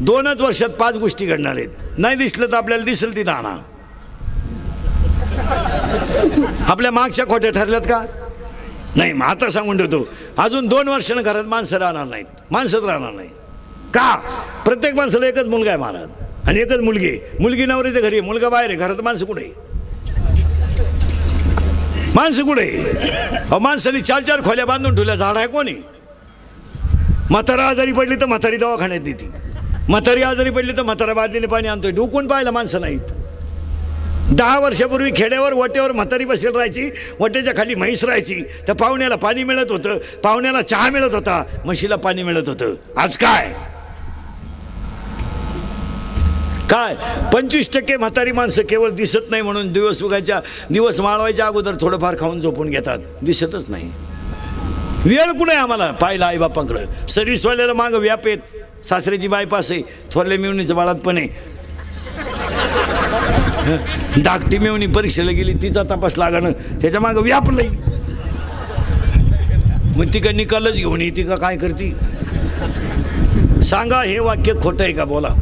2च वर्षात 5 गोष्टी घडणार आहेत. नाही दिसलं तर आपल्याला दिसेल तिथं आणा. आपल्या मागच्या खोट्या ठरल्यात का? नाही. मग आता सांगून ठेवतो, अजून 2 वर्षानं घरात माणसं राहणार नाहीत, माणसंच राहणार नाही. का? प्रत्येक माणसाला एकच मुलगा आहे महाराज, आणि एकच मुलगी आहे. मुलगी नवऱ्याच्या घरी आहे, मुलगा बाहेर आहे, घरात माणसं कुठे आहे? माणसं कुठे आहे? अहो, माणसाने 4-4 खोल्या बांधून ठेवल्या. झाड आहे कोणी? म्हातारा आजारी पडली तर म्हातारी दवाखान्यात देते, म्हातारी आजारी पडली तर म्हातारा बादलीने पाणी आणतोय. डुकून पाहिलं माणसं नाहीत. 10 वर्षापूर्वी खेड्यावर वट्यावर म्हातारी बसेल राहायची, वट्याच्या खाली म्हैस राहायची. तर पाहुण्याला पाणी मिळत होतं, पाहुण्याला चहा मिळत होता, म्हशीला पाणी मिळत होतं. आज काय? 25% म्हातारी माणसं केवळ दिसत नाही म्हणून दिवस माळवायच्या अगोदर थोडंफार खाऊन झोपून घेतात, दिसतच नाही. वेळ कुठे आहे आम्हाला पाहिलं आईबापांकडं? सर्व्हिसवाल्याला मागं व्याप येत, सासऱ्याची बायपास आहे, थोरल्या मिळवणीचं बाळात पण आहे. धाकटी मेवणी परीक्षेला गेली, तिचा तपास लागणं, त्याच्या मागं व्यापलंय. मग ती का निकालच घेऊन येते का काय करते? सांगा, हे वाक्य खोटं आहे का? बोला.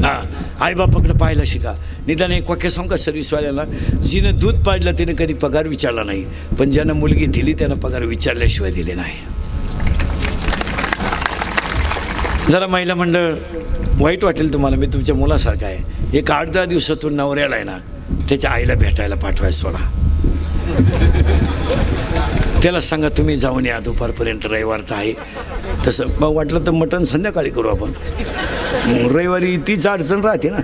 हां, आईबापाकडे पाहायला शिका. निदान एक वाक्य सांगा सर्व्हिसवाल्याला, जिनं दूध पाडलं तिनं कधी पगार विचारला नाही, पण ज्यानं मुलगी दिली त्यानं पगार विचारल्याशिवाय दिले नाही. जरा महिला मंडळ वाईट वाटेल तुम्हाला, मी तुमच्या मुलासारखा आहे. एक 8-10 दिवसातून नवऱ्याला आहे ना त्याच्या आईला भेटायला पाठवाय सोडा. त्याला सांगा तुम्ही जाऊन या दुपारपर्यंत, रविवार तर आहे. तसं मग वाटलं तर मटण संध्याकाळी करू आपण, रविवारी तीच अडचण राहते ना.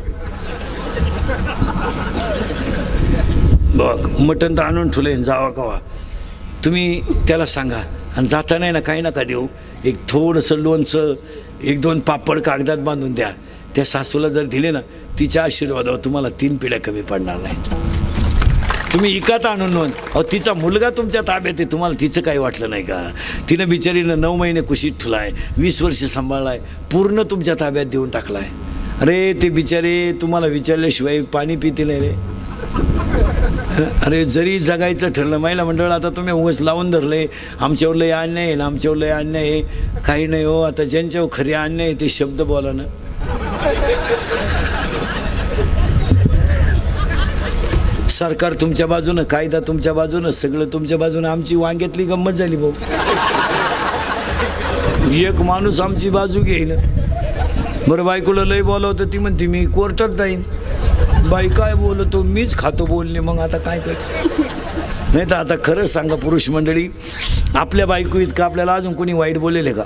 बघ, मटण तर आणून ठेवलं, जावा कवा. तुम्ही त्याला सांगा, आणि जाता नाही ना काही नका देऊ, एक थोडंसं लोणचं, 1-2 पापड कागदात बांधून द्या. त्या सासूला जर दिले ना, तिच्या आशीर्वादावर तुम्हाला 3 पिढ्या कमी पडणार नाहीत. तुम्ही इकात आणून नोंद. अहो, तिचा मुलगा तुमच्या ताब्यात आहे, तुम्हाला तिचं काही वाटलं नाही का? तिनं बिचारीनं 9 महिने कुशीत ठुलाय, 20 वर्ष सांभाळलाय, पूर्ण तुमच्या ताब्यात देऊन टाकलाय. अरे ते बिचारे तुम्हाला विचारल्याशिवाय पाणी पिते नाही रे. अरे जरी जगायचं ठरलं, महिला मंडळ आता तुम्ही उगाच लावून धरले, आमच्यावर लय अन्याय आहे ना, आमच्यावर लय अन्याय आहे. काही नाही हो, आता ज्यांच्यावर खरे अन्याय आहे ते शब्द बोला ना. सरकार तुमच्या बाजूनं, कायदा तुमच्या बाजूनं, सगळं तुमच्या बाजूनं. आमची वांग्यातली गंमत झाली भाऊ. एक माणूस आमची बाजू घेईन. बरं, बायकोला लय बोलावतं, ती म्हणते मी कोर्टात जाईन. बाई काय बोलतो, मीच खातो बोलणे. मग आता काय कर? नाही तर आता खरंच सांगा पुरुष मंडळी, आपल्या बायको इतकं आपल्याला अजून कोणी वाईट बोलेले का?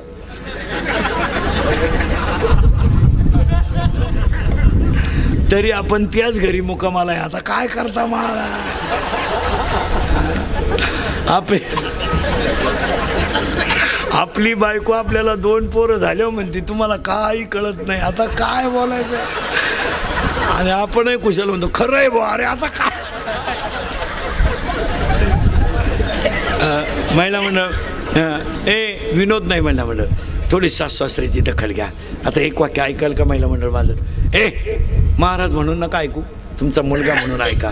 तरी आपण त्याच घरी मुक्कामाला आहे. आता काय करता मला? आपली बायको आपल्याला 2 पोरं झाल्यावर म्हणते तुम्हाला काही कळत नाही, आता काय बोलायचं? आणि आपणही कुशल म्हणतो खरं आहे बुवा. अरे आता काय? महिला मंडळ विनोद नाही, महिला मंडळ थोडी सासू-सासऱ्याची दखल घ्या. आता एक वाक्य ऐकाल का महिला मंडळ माझं? महाराज म्हणून नका ऐकू, तुमचा मुलगा म्हणून ऐका.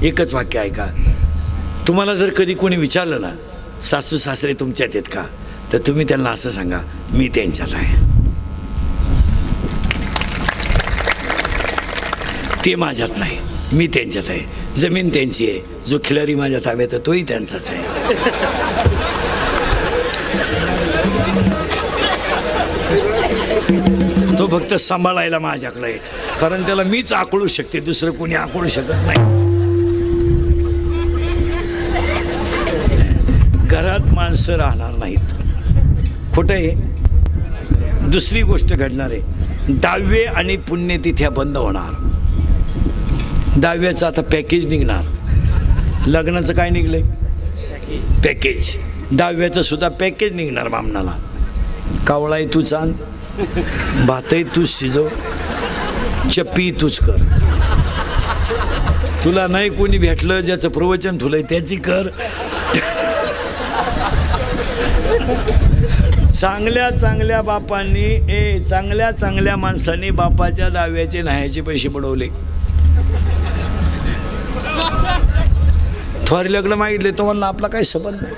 एकच वाक्य ऐका. तुम्हाला जर कधी कोणी विचारलं ना सासू सासरे तुमच्यात आहेत का, तर तुम्ही त्यांना असं सांगा, मी त्यांच्यात आहे, ते माझ्यात नाही, मी त्यांच्यात आहे. जमीन त्यांची आहे, जो खिलारी माझ्या ताब्यात आहे तोही त्यांचाच आहे. तो फक्त सांभाळायला माझ्याकडे आहे, कारण त्याला मीच आकळू शकते, दुसरं कोणी आकळू शकत नाही. घरात माणसं राहणार नाहीत. खोटं आहे. दुसरी गोष्ट घडणार आहे, दहावे आणि पुण्यतिथ्या बंद होणार. दहाव्याचं आता पॅकेज निघणार. लग्नाचं काय निघलंय? पॅकेज. 10व्याचं सुद्धा पॅकेज निघणार मामनाला. कावळाही तूच आण, भातही तूच शिजव, चप्पी तूच कर. तुला नाही कोणी भेटलं, ज्याचं प्रवचन ठुलंय त्याची कर. चांगल्या चांगल्या बापांनी चांगल्या चांगल्या माणसांनी बापाच्या 10व्याचे न्हायचे पैसे बुडवले. थोर लग्न मागितले तो म्हणला आपला काय संबंध नाही.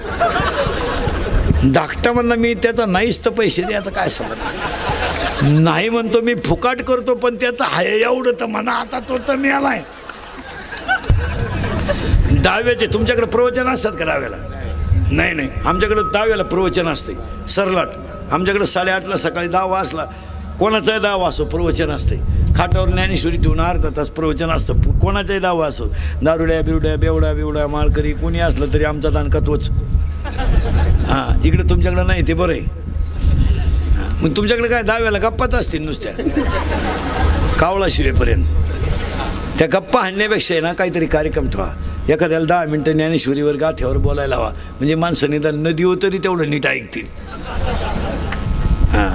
धाकटा म्हणला मी त्याचा नाहीच तर पैसे द्यायचा काय संबंध नाही. म्हणतो मी फुकाट करतो पण त्याचा हाय एवढं तर म्हणा. आता तो तर मिळालाय. 10व्याचे तुमच्याकडे प्रवचन असतात का 10व्याला? नाही नाही, आमच्याकडे 10व्याला प्रवचन असते सरलाट. आमच्याकडे 8:30ला सकाळी 10 वाजला कोणाचाही 10 वाजतो प्रवचन असते. खाटावर ज्ञानेश्वरी ठेवून अर्धा तास प्रवचन असतं. कोणाचाही 10 वाजतो. दारुड्या बिवड्या बेवडा बिवडा माळकरी कोणी असलं तरी आमचा दानका तोच. हां, इकडे तुमच्याकडे नाही ते बरं आहे. मग तुमच्याकडे काय 10व्याला गप्पाच असतील नुसत्या कावळा शिवेपर्यंत. त्या गप्पा हाणण्यापेक्षा आहे ना काहीतरी कार्यक्रम ठेवा. एखाद्याला 10 मिनटं ज्ञानेश्वरीवर गाठ्यावर बोलायला हवा म्हणजे माणसं निदान नदी हो तरी तेवढं नीट ऐकतील. हां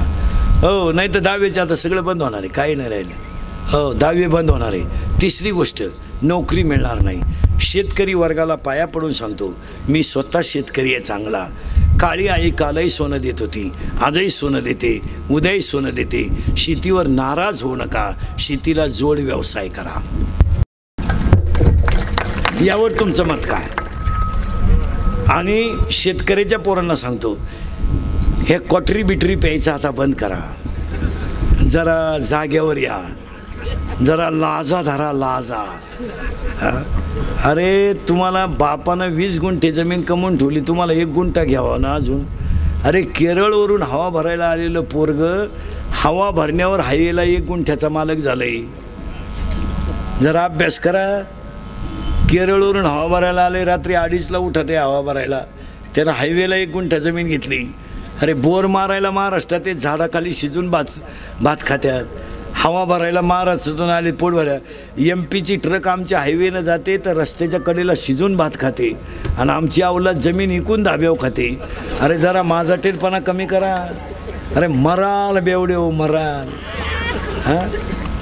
हो, नाही तर 10व्याचे आता सगळं बंद होणार आहे, काही नाही राहिले. हो 10वी बंद होणार आहे. तिसरी गोष्ट, नोकरी मिळणार नाही. शेतकरी वर्गाला पाया पडून सांगतो, मी स्वतः शेतकरी आहे चांगला. काळी आई कालही सोनं देत होती, आजही सोनं देते, उद्याही सोनं देते. शेतीवर नाराज होऊ नका, शेतीला जोड व्यवसाय करा. यावर तुमचं मत काय? आणि शेतकऱ्याच्या पोरांना सांगतो, हे क्वाटरी बिटरी प्यायचं आता बंद करा. जरा जाग्यावर या, जरा लाजा धरा लाजा. अरे तुम्हाला बापानं 20 गुंठे जमीन कमवून ठेवली, तुम्हाला 1 गुंठा घ्यावा ना अजून. अरे केरळवरून हवा भरायला आलेलं पोरग हवा भरण्यावर हायवेला 1 गुंठ्याचा मालक झालंय. जरा अभ्यास करा. केरळवरून हवा भरायला आले, रात्री 2:30ला उठत आहे हवा भरायला. त्यानं हायवेला 1 गुंठा जमीन घेतली. अरे बोर मारायला महाराष्ट्रात ते झाडाखाली शिजून भात खात्यात. हवा भरायला महाराष्ट्रातून आले पोट भऱ्या. MP ची ट्रक आमच्या हायवेनं जाते तर रस्त्याच्या कडेला शिजून भात खाते आणि आमची अवलाद जमीन विकून धाब्यावर खाते. अरे जरा माझा टेलपणा कमी करा. अरे मराल बेवडे हो मराल. हां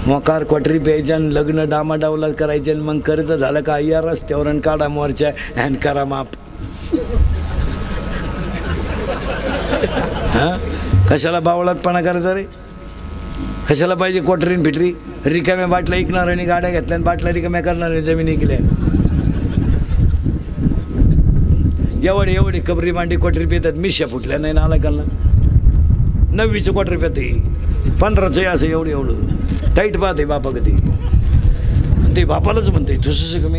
मोकार क्वाटरी प्यायच्या आणि लग्न डामाडावला करायचे आणि मग कर्ज झालं का या रस्त्यावर आणि काढा मोर्चा हॅन करा माप. हां कशाला बावळातपणा करायचा रे? कशाला पाहिजे क्वाटरीन फिटरी? रिकाम्या बाटल्या ऐकणार आणि गाड्या घेतल्या आणि बाटल्या रिकाम्या करणार आणि जमीन ऐकल्या. एवढे कबरी मांडी क्वाटरी पितात. मिश्या फुटल्या नाही ना आला काला. 9वीचं क्वाटरी पिते, 15चं असं एवढं टाईट पाहते बापा कधी. आणि ते बापालाच म्हणते तुझंच का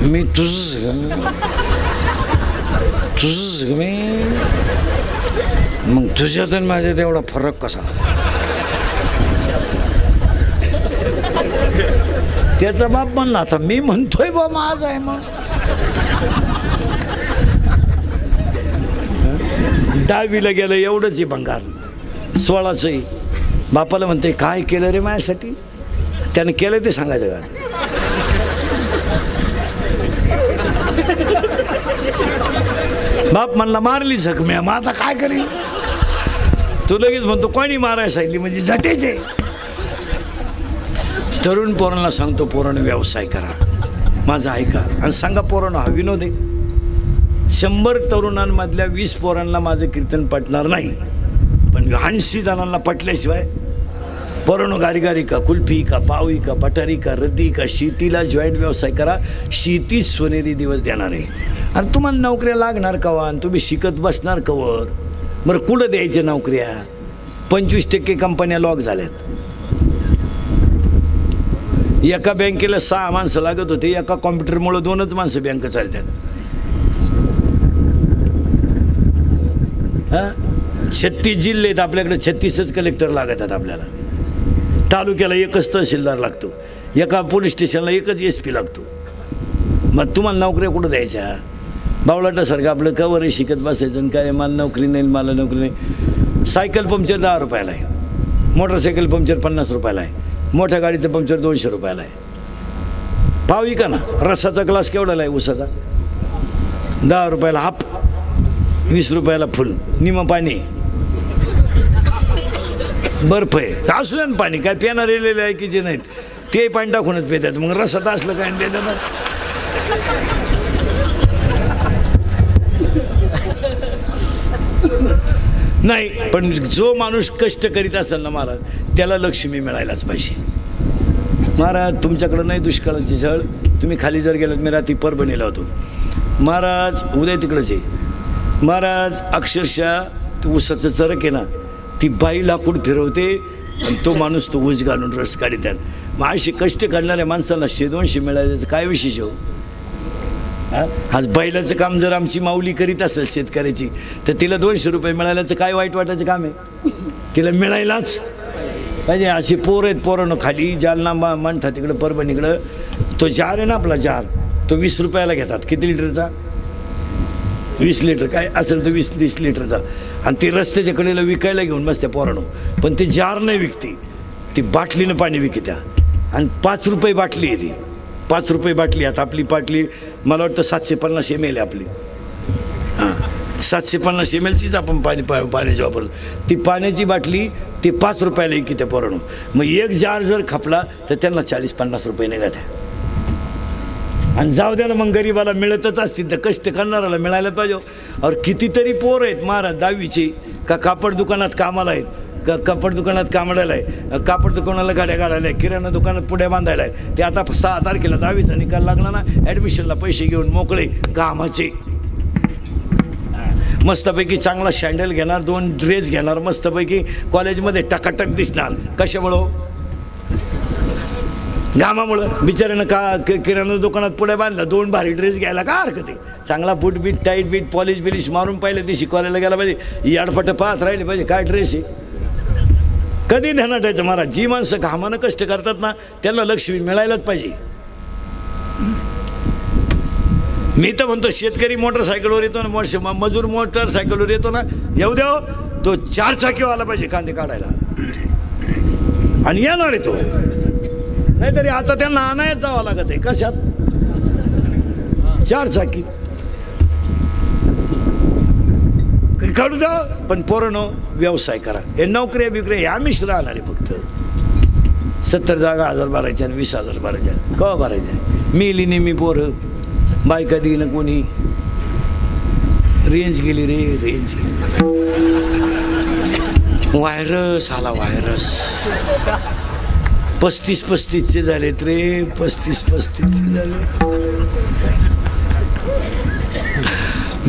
मी तुझंच का मी मग तुझ्यात आणि माझ्यात एवढा फरक कसा? त्याचा बाप म्हणला आता मी म्हणतोय बा माझ आहे. मग 10वीला गेलं एवढंच आहे भंगार. 16चं बापाला म्हणते काय केलं रे माझ्यासाठी? त्यानं केलं ते सांगायचं का? बाप म्हणला मारली जखम्या, मग आता काय करीन? तू लगेच म्हणतो कोणी मारायला सांगितली म्हणजे झटेचे. तरुण पोरांना सांगतो पोरांना व्यवसाय करा, माझा ऐका आणि सांगा पोरांना हा विनोद आहे. 100 तरुणांमधल्या 20 पोरांना माझं कीर्तन पटणार नाही, पण 80 जणांना पटल्याशिवाय पोरांनो गारीगारी का, कुल्फी का, पावी का, पठारी का, रद्दी का, शेतीला जॉईंट व्यवसाय करा. शेती सोनेरी दिवस देणार आहे. आणि तुम्हाला नोकऱ्या लागणार कवा आणि तुम्ही शिकत बसणार कवर? बरं कुठं द्यायच्या नोकऱ्या? 25% कंपन्या लॉक झाल्यात. एका बँकेला 6 माणसं लागत होते, एका कॉम्प्युटरमुळं 2च माणसं बँक चालतात. हां 36 जिल्हे आहेत आपल्याकडे, 36च कलेक्टर लागत आहेत आपल्याला. तालुक्याला 1च तहसीलदार लागतो, एका पोलीस स्टेशनला 1च SP लागतो. मग तुम्हाला नोकऱ्या कुठं द्यायच्या? बावळाटासारखं आपलं कवर शिकत बसायचं आणि काय मला नोकरी नाही मला नोकरी नाही. सायकल पंक्चर 10 रुपयाला आहे, मोटरसायकल पंक्चर 50 रुपयाला आहे, मोठ्या गाडीचं पंक्चर 200 रुपयाला आहे. पाव का ना रसाचा ग्लास केवढाला आहे उसाचा 10 रुपयाला हाफ 20 रुपयाला फुल निम पाणी बर्फ आहे असू द्या ना पाणी काय पिणार येलेले आहे की जे नाहीत ते पाणी टाकूनच पितात मग रसात असलं काय त्याच्यात नाही पण जो माणूस कष्ट करीत असेल ना महाराज त्याला लक्ष्मी मिळायलाच पाहिजे महाराज तुमच्याकडं नाही दुष्काळाची झळ तुम्ही खाली जर गेलात मी रात्री परभणीला होतो महाराज उद्या तिकडंच आहे महाराज अक्षरशः तू ऊसाचं चरक आहे ना ती बाई लाकूड फिरवते आणि तो माणूस तो ऊस घालून रस काढतात मग अशी कष्ट करणाऱ्या माणसाला 100-200 मिळाल्याचं काय विशेष हो आज बैलाचं काम जर आमची माऊली करीत असेल शेतकऱ्याची तर तिला 200 रुपये मिळाल्याचं काय वाईट वाटायचं काम आहे तिला मिळायलाच पाहिजे अशी पोरं आहेत पोरांनो खाली जालना म्हणतात तिकडं परभणीकडं तो जार आहे ना आपला जार तो 20 रुपयाला घेतात किती लिटरचा 20 लिटर काय असेल तर 20-30 लिटरचा आणि ती रस्त्याच्या कडेला विकायला घेऊन बसत्या पोरांनो पण ती जार नाही विकती ती बाटलीनं पाणी विकत्या आणि 5 रुपये बाटली आहे ती 5 रुपये बाटली आता आपली बाटली मला वाटतं 750 ml आहे आपली हां 750 mlचीच आपण पाण्याची वापरलं ती पाण्याची बाटली ती 5 रुपयाला विकत्या पोरांनो मग एक जार जर खपला तर त्यांना 40-50 रुपये निघत्या आणि जाऊ द्या ना मग गरीबाला मिळतच असतील तर कष्ट करणाऱ्याला मिळायला पाहिजे और कितीतरी पोरं आहेत महाराज 10वीचे का कापड दुकानात कामाला आहेत का कापड दुकानात कामाला आहे कापड दुकानाला गाड्या काढायला आहे किराणा दुकानात पुढे बांधायला आहे ते आता 6 तारखेला 10वीचा निकाल लागला ना ॲडमिशनला पैसे घेऊन मोकळे कामाचे मस्तपैकी चांगला शँडल घेणार 2 ड्रेस घेणार मस्तपैकी कॉलेजमध्ये टकाटक दिसणार कशामुळं घामामुळं बिचाऱ्यानं किराणा दुकानात पुढे बांधला 2 भारी ड्रेस घ्यायला का हरकत आहे चांगला बूट बीट टाईट बीट पॉलिश बिलिश मारून पाहिलं दिवशी कॉलेजला गेला पाहिजे याडपट पाहत राहिले पाहिजे काय ड्रेस आहे कधी ध्यानात ठेवायचं महाराज जी माणसं घामानं कष्ट करतात ना त्यांना लक्ष्मी मिळायलाच पाहिजे मी तर म्हणतो शेतकरी मोटरसायकलवर येतो ना मजूर मोटरसायकलवर येतो ना येऊ द्या तो 4 चाकीवर आला पाहिजे कांदे काढायला आणि येणार आहे तो नाहीतरी आता त्यांना आणायच जावं लागत आहे कशात 4 चाकी काढू द्या पण पोरांनो व्यवसाय करा हे नोकऱ्या बिकऱ्या हे आम्हीच राहणार आहे फक्त 70 जागा 1000 भरायच्या आणि 20,000 भरायच्या कवा भरायच्या मिली नेहमी पोरं बायका देईन कोणी रेंज गेली रे रेंज गेली व्हायरस आला व्हायरस 35-35चे झालेत रे 35-35चे झाले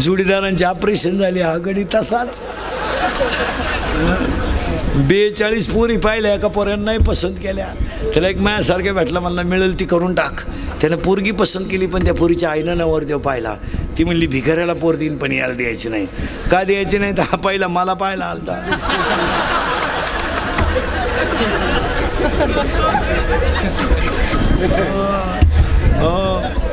जोडीदारांचे ऑपरेशन झाले हा गडी तसाच 42 पोरी पाहिल्या एका पोऱ्यानं नाही पसंत केल्या त्याला एक माझ्यासारख्या भेटला मला मिळेल ती करून टाक त्यानं पोरगी पसंत केली पण त्या पोरीच्या आईनं नवरदेव पाहिला ती म्हणली भिकाऱ्याला पोर देईन पण याला द्यायची नाही का द्यायची नाही तर हा पाहिला मला पाहिला आलता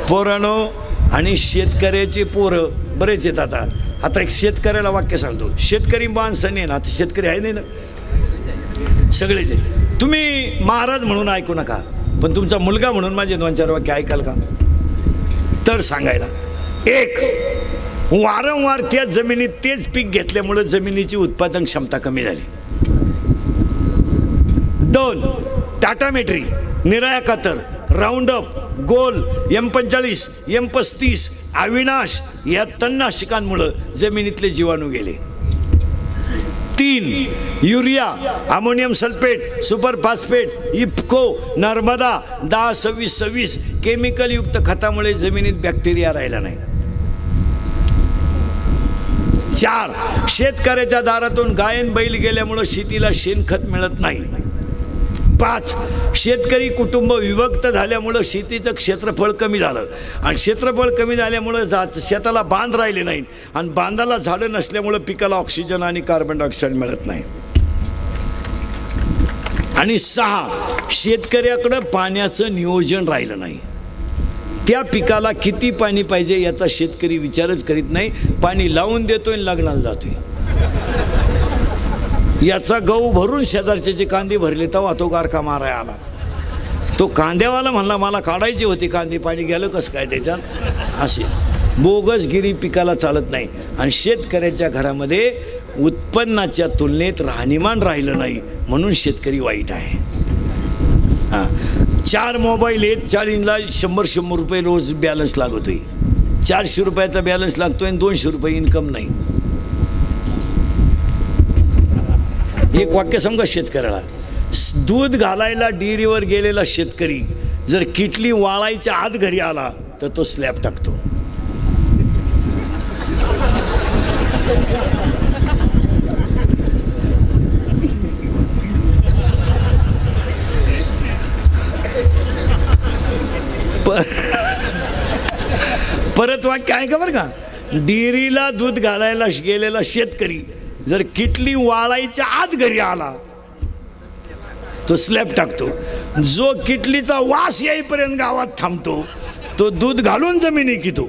पोरांनो आणि शेतकऱ्याचे पोरं बरेच आहेत आता एक शेतकऱ्याला वाक्य सांगतो शेतकरी माणसं नाही ना आता शेतकरी आहे नाही ना सगळेच आहेत तुम्ही महाराज म्हणून ऐकू नका पण तुमचा मुलगा म्हणून माझे 2-4 वाक्य ऐकाल का तर सांगायला 1 वारंवार त्या जमिनीत तेच पीक घेतल्यामुळे जमिनीची उत्पादन क्षमता कमी झाली 2 टाटामेट्री निराया कातर राऊंडअप गोल M45 M35 अविनाश या तणनाशकांमुळे जमिनीतले जीवाणू गेले 3 urea ammonium sulphate super phosphate IFFCO Narmada 10-26-26 chemical युक्त खतामुळे जमिनीत बॅक्टेरिया राहिला नाही 4 शेतकऱ्याच्या दारातून गायन बैल गेल्यामुळे शेतीला शेणखत मिळत नाही 5 शेतकरी कुटुंब विभक्त झाल्यामुळं शेतीचं क्षेत्रफळ कमी झालं आणि क्षेत्रफळ कमी झाल्यामुळं शेताला बांध राहिले नाही आणि बांधाला झाडं नसल्यामुळं पिकाला ऑक्सिजन आणि कार्बन डायऑक्साईड मिळत नाही आणि 6 शेतकऱ्याकडं पाण्याचं नियोजन राहिलं नाही त्या पिकाला किती पाणी पाहिजे याचा शेतकरी विचारच करीत नाही पाणी लावून देतोय लग्नाला जातोय याचा गहू भरून शेजारचे जे कांदे भरले तेव्हा तो गारका माराय आला तो कांद्यावाला म्हणला मला काढायची होती कांदे, पाणी गेलं कसं काय त्याच्यात. असे बोगसगिरी पिकाला चालत नाही. आणि शेतकऱ्याच्या घरामध्ये उत्पन्नाच्या तुलनेत राहणीमान राहिलं नाही म्हणून शेतकरी वाईट आहे. हां, 4 मोबाईल आहेत, 4 100 रुपये रोज बॅलन्स लागतोय. 400 रुपयाचा बॅलन्स लागतोय आणि 200 रुपये इन्कम नाही. एक वाक्य समजा शेतकऱ्याला, दूध घालायला डेअरीवर गेलेला शेतकरी जर किटली वाळायच्या आत घरी आला तर तो स्लॅब टाकतो. परत वाक्य आहे का बरं का, डेअरीला दूध घालायला गेलेला शेतकरी जर किटली वाळायच्या आत घरी आला तो स्लॅब टाकतो. जो किटलीचा वास येईपर्यंत गावात थांबतो तो दूध घालून जमिनी कितो.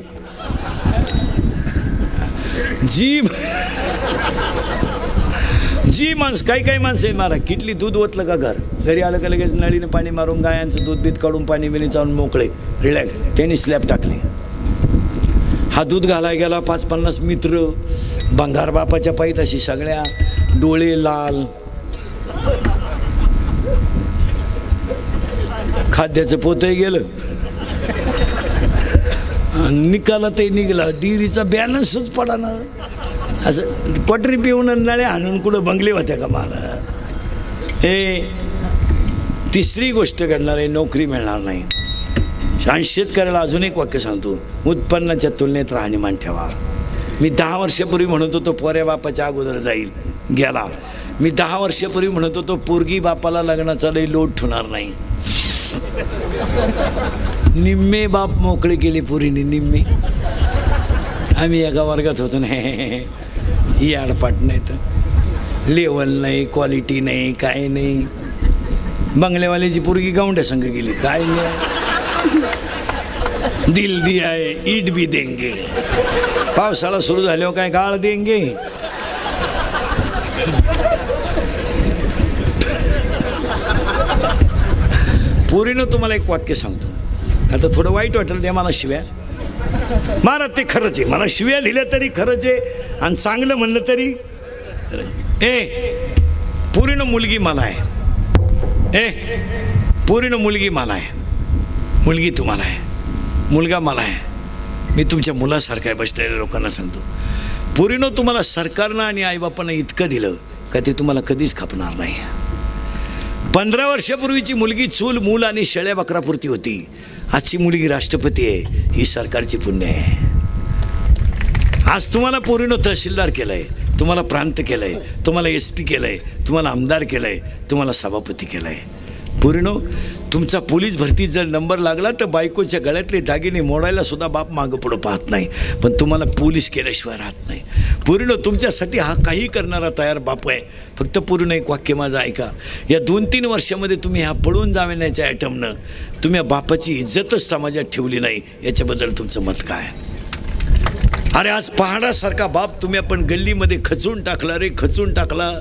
जी माणसं काही माणसं आहे मारा, किटली दूध ओतलं का घरी आलं का लगेच नळीनं पाणी मारून गायांचं दूध बीत काढून पाणी बिणी चावून मोकळे रिलॅक्स, त्यांनी स्लॅब टाकले. हा दूध घालाय गेला 50-50 मित्र भंगार बापाच्या पायीत सगळ्या, डोळे लाल, खाद्याचं पोतही गेलं, निकाला ते निघाला, डिरीचा बॅलन्सच पडा ना. असं क्वाटरी पिऊन नळ्या हाणून कुठं बंगले होत्या का महाराज. हे तिसरी गोष्ट घडणार आहे, नोकरी मिळणार नाही. आणि शेतकऱ्याला अजून एक वाक्य सांगतो, उत्पन्नाच्या तुलनेत राहणीमान ठेवा. मी 10 वर्षापूर्वी म्हणत होतो पोऱ्या बापाच्या अगोदर जाईल, गेला. मी 10 वर्षापूर्वी म्हणत होतो पोरगी बापाला लग्नाचा लई लोट ठेवणार नाही. निम्मे बाप मोकळे केले पोरीने, निम्मे. आम्ही एका वर्गात होतो ना, ही आडपाट नाही तर लेवल नाही, क्वालिटी नाही, काय नाही. बंगलेवाल्याची पोरगी गावंड्या संघ गेली, काय नाही. दिल दिया है ईट भी देंगे, पावसाळा सुरू झाल्यावर काय गाळ देंगे. पोरीनं तुम्हाला एक वाक्य सांगतो, आता थोडं वाईट वाटेल ते मला शिव्या महाराज, ते खरंच आहे. मला शिव्या दिल्या तरी खरंच आहे आणि चांगलं म्हणलं तरी. पोरीनं मुलगी मला आहे, पोरीनं मुलगी मला आहे, मुलगी तुम्हाला आहे, मुलगा मला आहे. मी तुमच्या मुलासारखं आहे. बसलेल्या लोकांना सांगतो, पोरीनं तुम्हाला सरकारनं आणि आईबापानं इतकं दिलं का ते तुम्हाला कधीच खपणार नाही. 15 वर्षापूर्वीची मुलगी चूल मूल आणि शेळ्या बकरापुरती होती. आजची मुलगी राष्ट्रपती आहे, ही सरकारची पुण्य आहे. आज तुम्हाला पोरीनं तहसीलदार केलं आहे, तुम्हाला प्रांत केलं आहे, तुम्हाला SP केलं आहे, तुम्हाला आमदार केलं आहे, तुम्हाला सभापती केलं आहे. पोरीनं तुमचा पोलीस भरतीत जर नंबर लागला तर बायकोच्या गळ्यातले दागिने मोडायला सुद्धा बाप मागं पुढं पाहत नाही, पण तुम्हाला पोलीस केल्याशिवाय राहत नाही. पोरीनं तुमच्यासाठी हा काही करणारा तयार बाप आहे. फक्त पोरीनं एक वाक्य माझं ऐका, या 2-3 वर्षामध्ये तुम्ही ह्या पळून जाण्याच्या ॲटमनं तुम्ही बापाची इज्जतच समाजात ठेवली नाही. याच्याबद्दल तुमचं मत काय. अरे आज पहाडासारखा बाप तुम्ही आपण गल्लीमध्ये खचून टाकला रे, खचून टाकला.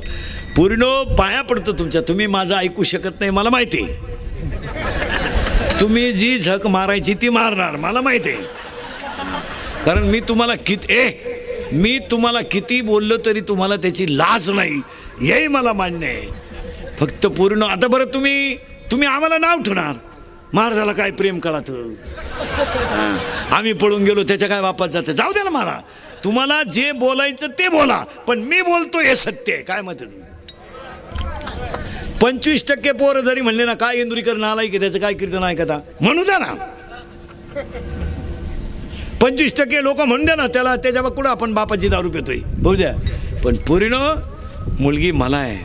पोरीनो पाया पडतो तुमच्या, तुम्ही माझं ऐकू शकत नाही मला माहिती आहे. तुम्ही जी झक मारायची ती मारणार मला माहिती आहे, कारण मी तुम्हाला किती बोललो तरी तुम्हाला त्याची लाज नाही, हेही मला मान्य आहे. फक्त पोरीनो आता बरं तुम्ही आम्हाला नाव ठेवणार, महाराजाला काय प्रेम कळत, आम्ही पळून गेलो त्याच्या काय बापात जातं. जाऊ द्या ना, मला तुम्हाला जे बोलायचं ते बोला, पण मी बोलतो हे सत्य आहे. काय मत आहे? 25% पोरं जरी म्हणले ना काय इंदुरीकर नालाय की त्याचं काय कीर्तन ऐकता, म्हणू द्या ना. 25% लोक म्हणून द्या ना त्याला, त्याच्या कुठं आपण बापाची दारू पितोय बोलू द्या. पण पोरीनं मुलगी मला आहे,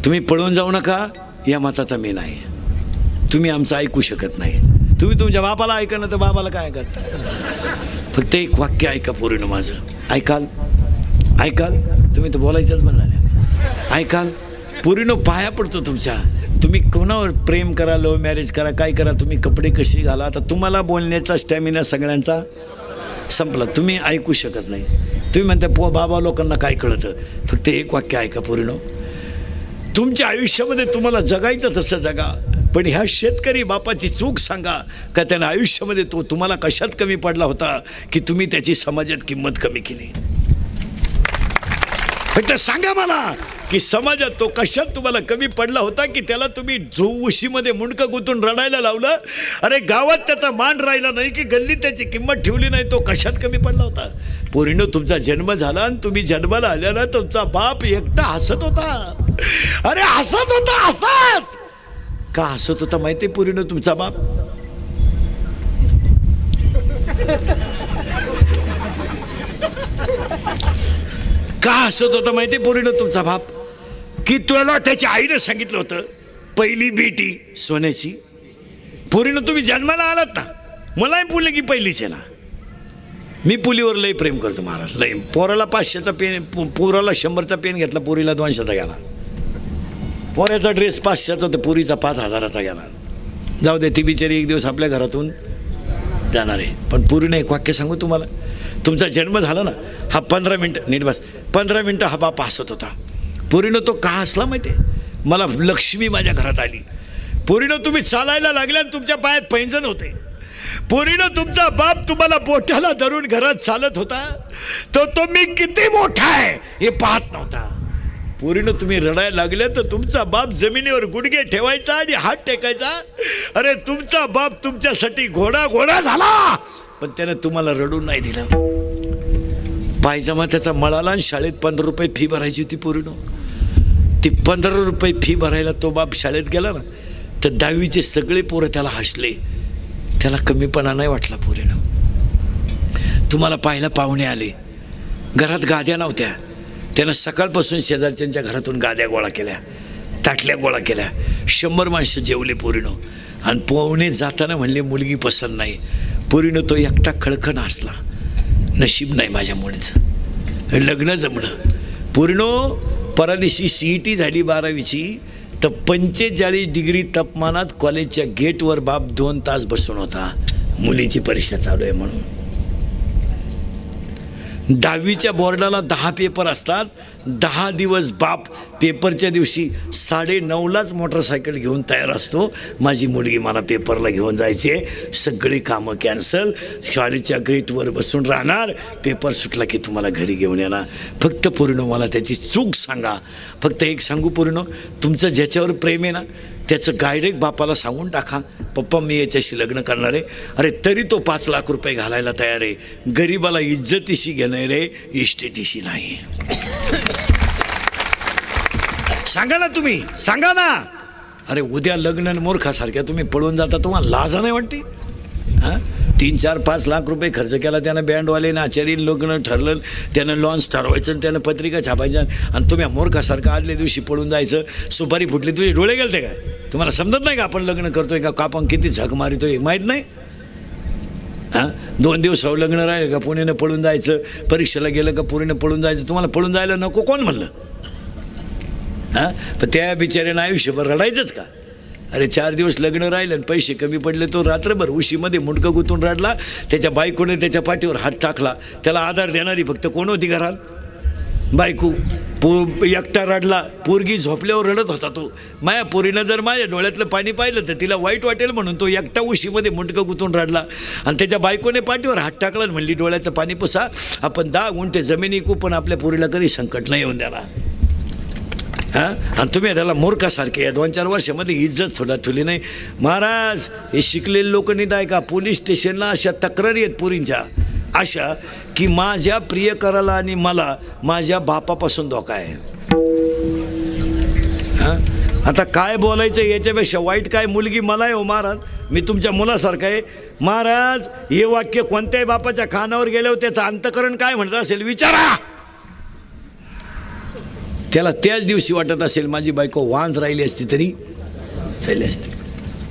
तुम्ही पळून जाऊ नका, या मताचा मी नाही. तुम्ही आमचं ऐकू शकत नाही. तुम्ही तुमच्या बापाला ऐका ना, तर बाबाला काय ऐकत. फक्त एक वाक्य ऐका पोरीनं माझं, ऐकाल तुम्ही तर बोलायचंच म्हणाल्या, ऐकाल. पोरीनं पाया पडतो तुमच्या, तुम्ही कोणावर प्रेम करा, लव्ह मॅरेज करा, काय करा, तुम्ही कपडे कसे घाला, आता तुम्हाला बोलण्याचा स्टॅमिना सगळ्यांचा संपला. तुम्ही ऐकू शकत नाही. तुम्ही म्हणता बाबा लोकांना काय कळतं. फक्त एक वाक्य ऐका पोरीनं, तुमच्या आयुष्यामध्ये तुम्हाला जगायचं तसं जगा. पण ह्या शेतकरी बापाची चूक सांगा का त्यानं आयुष्यामध्ये तो तुम्हाला कशात कमी पडला होता की तुम्ही त्याची समाजात किंमत कमी केली. फक्त सांगा मला की समाजात तो कशात तुम्हाला कमी पडला होता की त्याला तुम्ही उशीमध्ये मुंडकं गुंतून रडायला लावलं. अरे गावात त्याचा मान राहिला नाही की गल्लीत त्याची किंमत ठेवली नाही. तो कशात कमी पडला होता. पोरीनं तुमचा जन्म झाला आणि तुम्ही जन्माला आल्यानं तुमचा बाप एकटा हसत होता. अरे हसत होता. हसत का हसत होता माहिती पोरीनं तुमचा बाप. का हसत होता माहिती पोरीनं तुमचा बाप की तुला त्याच्या आईनं सांगितलं होतं पहिली बेटी सोन्याची. पोरीनं तुम्ही जन्माला आलात ना. मलाही पुले की पहिलीच आहे ना. मी पुलीवर लय प्रेम करतो महाराज लय. पोराला 500चा पेन पोराला 100चा पेन घेतला. पोरीला 200चा गेला. पोऱ्याचा ड्रेस 500चा तर पुरीचा 5000चा गेला. जाऊ दे ती बिचारी एक दिवस आपल्या घरातून जाणार आहे. पण पुरीने एक वाक्य सांगू तुम्हाला. तुमचा जन्म झाला ना हा 15 मिनटं नीट बस 15 मिनटं हा बाप हसत होता. पोरीनं तो का हसला माहिती आहे. मला लक्ष्मी माझ्या घरात आली. पोरीनं तुम्ही चालायला लागल्या आणि तुमच्या पायात पैंजण होते. पोरीनं तुमचा बाप तुम्हाला बोट्याला धरून घरात चालत होता. तो तुम्ही किती मोठा आहे हे पाहत नव्हता. पोरीनं तुम्ही रडायला लागल्या तर तुमचा बाप जमिनीवर गुडघे ठेवायचा आणि हात टेकायचा. अरे तुमचा बाप तुमच्यासाठी घोडा झाला पण त्यानं तुम्हाला रडून नाही दिलं. पायजमा त्याचा मळाला आणि शाळेत 15 रुपये फी भरायची होती पोरीनं. ती 15 रुपये फी भरायला तो बाप शाळेत गेला ना तर 10वीचे सगळे पोरं त्याला हसले. त्याला कमीपणा नाही वाटला पोरीनं. तुम्हाला पाहायला पाहुणे आले. घरात गाद्या नव्हत्या. त्यानं सकाळपासून शेजारच्यांच्या घरातून गाद्या गोळा केल्या. ताटल्या गोळा केल्या. 100 माणसं जेवले पोरीनं. आणि पाहुणे जाताना म्हणले मुलगी पसंत नाही. पोरीनं तो एकटा खळखण हसला. नशीब नाही माझ्या मुलीचं लग्न जमलं. पोरीनं परदिवशी CET झाली 12वीची तर 45 डिग्री तापमानात कॉलेजच्या गेटवर बाप 2 तास बसून होता. मुलीची परीक्षा चालू आहे म्हणून. 10वीच्या बोर्डाला 10 पेपर असतात. 10 दिवस बाप पेपरच्या दिवशी 9:30लाच मोटरसायकल घेऊन तयार असतो. माझी मुलगी मला पेपरला घेऊन जायचे. सगळी कामं कॅन्सल. शाळेच्या गेटवर बसून राहणार. पेपर सुटला की तुम्हाला घरी घेऊन येणार. फक्त पूर्ण मला त्याची चूक सांगा. फक्त एक सांगू पूर्ण तुमचं ज्याच्यावर प्रेम आहे ना त्याचं डायरेक्ट बापाला सांगून टाका पप्पा मी याच्याशी लग्न करणार आहे. अरे तरी तो 5 लाख रुपये घालायला तयार आहे. गरीबाला इज्जतीशी घेणार आहे इस्टेटीशी नाही. सांगा ना तुम्ही सांगा ना. अरे उद्या लग्न मूर्खासारख्या तुम्ही पळून जाता. तुम्हाला लाज नाही वाटते. हां 3, 4, 5 लाख रुपये खर्च केला. त्यानं बँडवाले आचार्य लग्न ठरलं. त्यानं लॉन्च ठरवायचं आणि त्यानं पत्रिका छापायच्या आणि तुम्ही मूर्खासारखं आदल्या दिवशी पळून जायचं. सुपारी फुटली तुझे डोळे गेलते काय. तुम्हाला समजत नाही का आपण लग्न करतोय का आपण किती झक मारितोय माहीत नाही. हां 2 दिवस लग्न राहिलं का पुण्यानं पळून जायचं. परीक्षेला गेलं का पुण्यानं पळून जायचं. तुम्हाला पळून जायला नको कोण म्हणलं. हां तर त्या बिचाऱ्यानं आयुष्यभर रडायचंच का. अरे 4 दिवस लग्न राहिलं आणि पैसे कमी पडले. तो रात्रभर उशीमध्ये मुंडकं गुंतून रडला. त्याच्या बायकोने त्याच्या पाठीवर हात टाकला. त्याला आधार देणारी फक्त कोण होती घरात. बायको. एकटा रडला. पोरगी झोपल्यावर रडत होता तो. माया पोरीनं जर माझ्या डोळ्यातलं पाणी पाहिलं तर तिला वाईट वाटेल म्हणून तो एकटा उशीमध्ये मुंडकं गुंतून रडला. आणि त्याच्या बायकोने पाठीवर हात टाकला आणि म्हणली डोळ्याचं पाणी पुसा. आपण 10 गुंठे जमीन विकू पण आपल्या पोरीला कधी संकट नाही येऊन द्याला. हां आणि तुम्ही त्याला मूर्खासारखे या 2-4 वर्षामध्ये इज्जत थोडा ठेवली नाही. महाराज हे शिकलेले लोक नाही आहे का. पोलीस स्टेशनला अशा तक्रारी आहेत पोरींच्या अशा की माझ्या प्रियकराला आणि मला माझ्या बापापासून धोका आहे. हां आता काय बोलायचं याच्यापेक्षा वाईट काय. मुलगी मला आहे हो महाराज. मी तुमच्या मुलासारखं आहे महाराज. हे वाक्य कोणत्याही बापाच्या कानावर गेल्यावर त्याचं अंतकरण काय म्हणत असेल विचारा. त्याला त्याच दिवशी वाटत असेल माझी बायको वांज राहिली असती तरी चालली असती.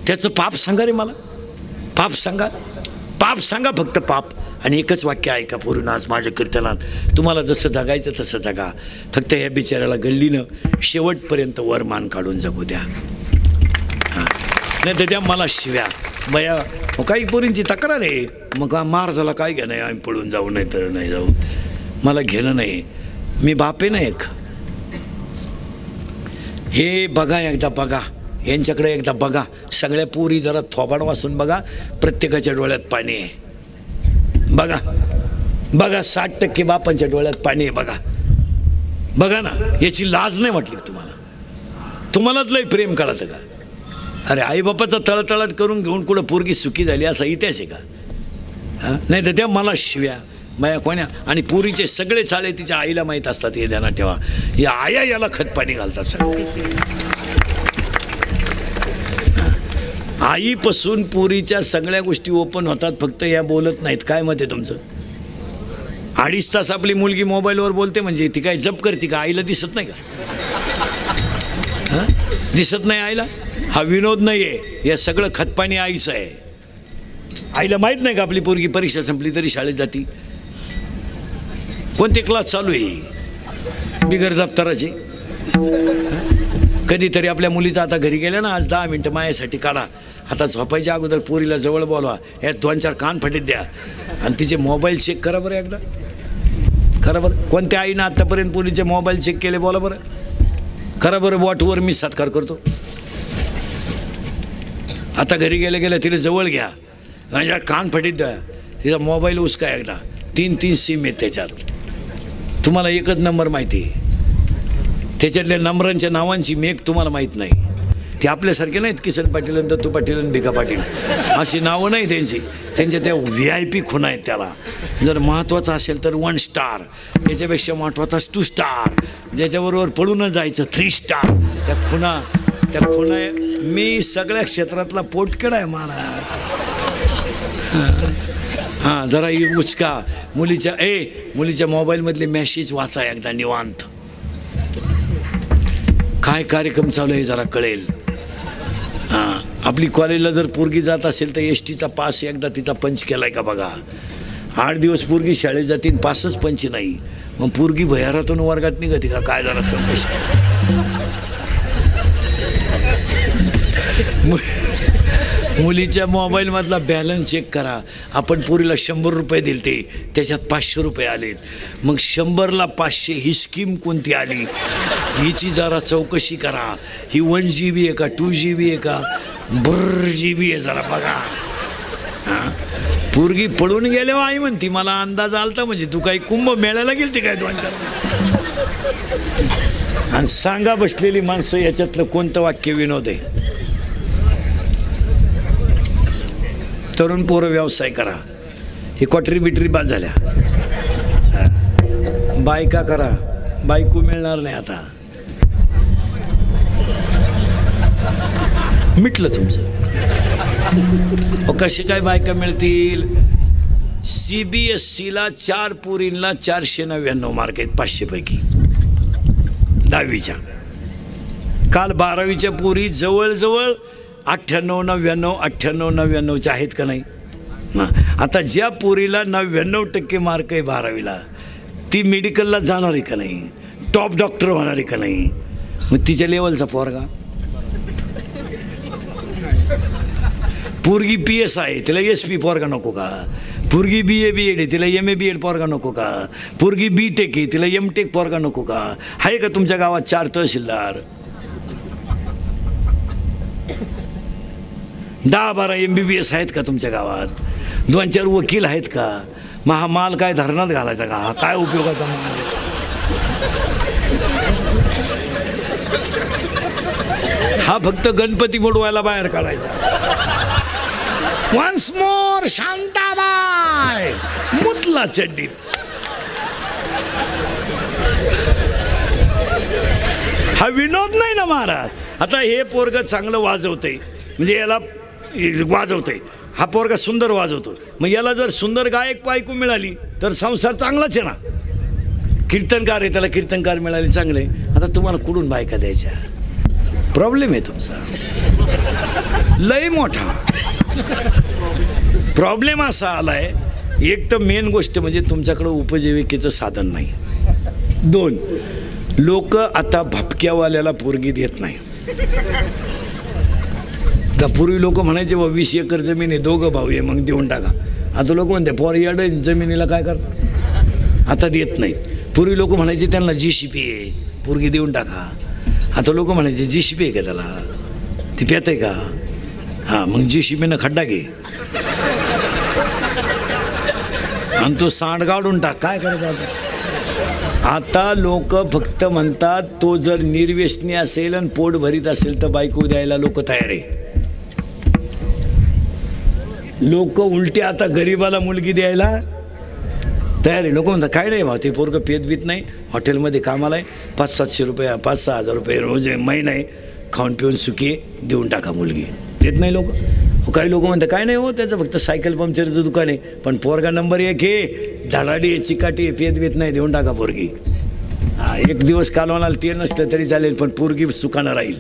त्याचं पाप सांगा रे मला. पाप सांगा. पाप सांगा फक्त पाप. आणि एकच वाक्य ऐका पूर्ण आज माझ्या कीर्तनात. तुम्हाला जसं जगायचं तसं जगा. फक्त या बिचाऱ्याला गल्लीनं शेवटपर्यंत वरमान काढून जगू द्या. हां नाही तर द्या मला शिव्या बया. काही पोरींची तक्रार आहे मग मार झाला काय घ्या नाही आम्ही पळून जाऊ नाही तर नाही जाऊ. मला घेणं नाही. मी बापे ना एक. हे बघा एकदा बघा यांच्याकडे एकदा बघा, सगळ्या पोरी जरा थोबाड वाचून बघा, प्रत्येकाच्या डोळ्यात पाणी आहे. बघा बघा, 60% बापांच्या डोळ्यात पाणी आहे. बघा बघा ना, याची लाज नाही वाटली तुम्हाला? तुम्हालाच लय प्रेम कळतं का? अरे आईबापाचा तळतळाट करून घेऊन कुठं पोरगी सुखी झाली असा इतिहास आहे का? हां, नाही तर त्या मला शिव्या माया कोण्या. आणि पुरीचे सगळे चाळे तिच्या आईला माहीत असतात, हे ध्यानात ठेवा. या आया याला खतपाणी घालतात सगळे. आईपासून पुरीच्या सगळ्या गोष्टी ओपन होतात, फक्त या बोलत नाहीत. काय मत आहे तुमचं? 2.5 तास आपली मुलगी मोबाईलवर बोलते म्हणजे ती काय जप करते का? आईला दिसत नाही का? हां, दिसत नाही आईला? हा विनोद नाही आहे, हे सगळं खतपाणी आईचं आहे. आईला माहीत नाही का आपली पोरगी परीक्षा संपली तरी शाळेत जाती? कोणते क्लास चालू आहे बिगर दप्तराचे? कधीतरी आपल्या मुलीचा आता घरी गेल्या ना, आज 10 मिनटं माझ्यासाठी काढा. आता झोपायच्या अगोदर पोरीला जवळ बोलवा, या 2-4 कान फटीत द्या आणि तिचे मोबाईल चेक करा बरं एकदा. खरं बरं, कोणत्या आईनं आत्तापर्यंत पोरीचे मोबाईल चेक केले बोला बरं? खरं बरं, वॉटवर मी सत्कार करतो. आता घरी गेल्या गेल्या तिला जवळ घ्या, माझ्या कान फटीत द्या, तिचा मोबाईल उसका एकदा. 3 सिम आहेत त्याच्यात. तुम्हाला एकच नंबर माहिती आहे, त्याच्यातल्या नंबरांच्या नावांची मेघ तुम्हाला माहीत नाही. ते आपल्यासारखे नाहीत, किसन पाटील आणि दत्तू पाटील आणि भिका पाटील अशी नावं नाही त्यांची. त्यांच्या त्या VIP खुणा आहेत. त्याला जर महत्त्वाचं असेल तर 1 स्टार, त्याच्यापेक्षा महत्त्वाचा 2 स्टार, ज्याच्याबरोबर पळूनच जायचं 3 स्टार. त्या खुणा मी सगळ्या क्षेत्रातला पोटकेडा आहे महाराज. हां, जरा उचका मुलीच्या मोबाईलमधले मेसेज वाचा एकदा निवांत. काय कार्यक्रम चालू आहे जरा कळेल. हां, आपली कॉलेजला जर पोरगी जात असेल तर STचा पास एकदा तिचा पंच केलाय का बघा. 8 दिवस पोरगी शाळेत जाते, पासच पंच नाही. मग पोरगी भयारातून वर्गात निघते का काय? जरा चौकशी. मुलीच्या मोबाईलमधला बॅलन्स चेक करा. आपण पोरीला 100 रुपये दिलते, त्याच्यात 500 रुपये आलेत. मग 100ला 500 ही स्कीम कोणती आली हिची जरा चौकशी करा. ही 1 GB आहे का 2 GB आहे का GB आहे जरा बघा. हां, पोरगी पळून गेल्यावर आई म्हणती मला अंदाज आलता, म्हणजे तू काही कुंभ मेळ्याला गेलती काय 2-4? आणि सांगा बसलेली माणसं याच्यातलं कोणतं वाक्य विनोद आहे? तरुण पोरं व्यवसाय करा, ही क्वाटरी बिटरी बाद झाल्या. बायका करा, बायको मिळणार नाही आता, मिटलं तुमचं. कसे काय बायका मिळतील? CBSCला 4 पोरींना 499 मार्क आहेत 500 पैकी 10वीच्या. काल 12वीच्या पोरी जवळजवळ 98-99 आहेत का नाही? हां, आता ज्या पोरीला 99% मार्क आहे 12वीला, ती मेडिकलला जाणार आहे का नाही? टॉप डॉक्टर होणार आहे का नाही? मग तिच्या लेवलचा पोरगा. पोरगी PS आहे, तिला SP पोरगा नको का? पोरगी BA BEd आहे, तिला MA BEd पोरगा नको का? पोरगी BTech आहे, तिला MTech पोरगा नको का? आहे का तुमच्या गावात 4 तहसीलदार, 10-12 MBBS आहेत का तुमच्या गावात? 2-4 वकील आहेत का? मग हा माल काय धरणात घालायचा का? हा काय उपयोगाचा माल? हा फक्त गणपती मोडवायला बाहेर काढायचा. वन्स मोर शांताबाई मुतला चड्डीत. हा विनोद नाही ना महाराज. आता हे पोरग चांगलं वाजवतंय म्हणजे याला वाजवतंय, हा पोरगा सुंदर वाजवतो, मग याला जर सुंदर गायक बायको मिळाली तर संसार चांगलाच आहे ना. कीर्तनकार आहे, त्याला कीर्तनकार मिळाले चांगले. आता तुम्हाला कुठून बायका द्यायच्या? प्रॉब्लेम आहे तुमचा लय मोठा. प्रॉब्लेम असा आलाय, एक तर मेन गोष्ट म्हणजे तुमच्याकडं उपजीविकेचं साधन नाही. 2, लोक आता भपक्यावाल्याला पोरगी देत नाही. का पूर्वी लोक म्हणायचे 20 एकर जमीन आहे, 2 भाऊ आहे, मग देऊन टाका. आता लोक म्हणते पोर याड जमिनीला काय करतात, आता देत नाहीत. पूर्वी लोक म्हणायचे त्यांना JCP आहे, पोरगी देऊन टाका. आता लोक म्हणायचे JCP आहे का त्याला, ती पेत आहे का? हां, मग JCB खड्डा घे आणि तो सांड काढून टाक. काय करायचं आता लोक फक्त म्हणतात तो जर निर्व्यसनी असेल आणि पोट भरीत असेल तर बायको द्यायला लोक तयार आहे. लोक उलटे आता गरीबाला मुलगी द्यायला तयार आहे. लोक म्हणतात काय नाही भाऊ ते पोरगं पेत बीत नाही, हॉटेलमध्ये कामाला आहे, 500-700 रुपये 5-6 हजार रुपये रोज आहे, महिना आहे, खाऊन पिऊन सुखी देऊन टाका मुलगी. देत नाही लोक. काही लोक म्हणतात काय नाही हो त्याचं फक्त सायकल पंक्चरचं दुकान आहे, पण पोरगा नंबर 1 आहे, धडाडी आहे, चिकाटी आहे, पेत बीत नाही, देऊन टाका पोरगी. हा, एक दिवस कालवणाला ते नसलं तरी चालेल, पण पोरगी सुखानं राहील.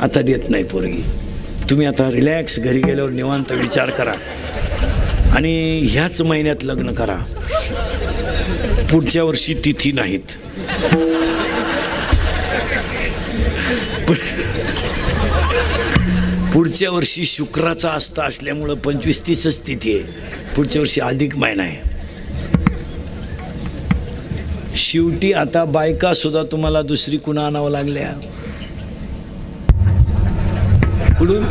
आता देत नाही पोरगी. तुम्ही आता रिलॅक्स घरी गेल्यावर निवांत विचार करा आणि ह्याच महिन्यात लग्न करा. पुढच्या वर्षी तिथी नाहीत. पुढच्या वर्षी शुक्राचा आस्था असल्यामुळं 25-30च तिथी आहे. पुढच्या वर्षी अधिक महिना आहे. शेवटी आता बायका सुद्धा तुम्हाला दुसरी कुणा आणावं लागल्या. कुठून?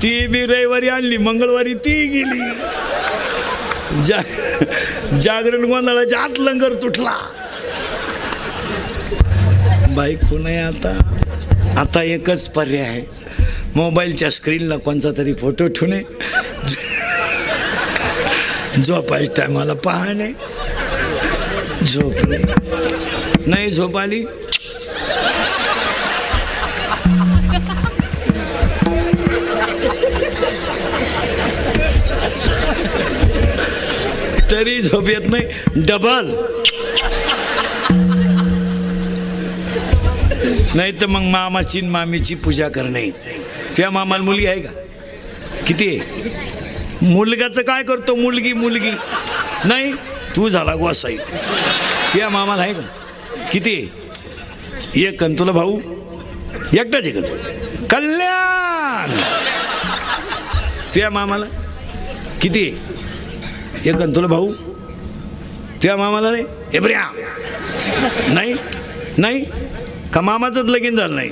ती बी रविवारी आणली, मंगळवारी ती गेली. जागरण गोंधळाच्या आत लंगर तुटला. बायको नाही आता एकच पर्याय आहे, मोबाईलच्या स्क्रीनला कोणता तरी फोटो ठेवणे, झोपायच्या टायमाला पाहणे, झोपणे. नाही झोप आली तरी झोप येत नाही, डबल. नाही तर मग मामाची मामीची पूजा करणे. त्या मामाला मुलगी आहे का? किती आहे? मुलगाचं काय करतो? मुलगी नाही, तू झाला गोसाई. त्या मामाला आहे का? किती आहे? एक. आणि तुला भाऊ एकटाच आहे का तू? कल्याण. त्या मामाला किती आहे? एक. आणि तुला भाऊ? त्या मामाला नाही. एब्र्या नाही का मामाचंच लगीन झालं नाही?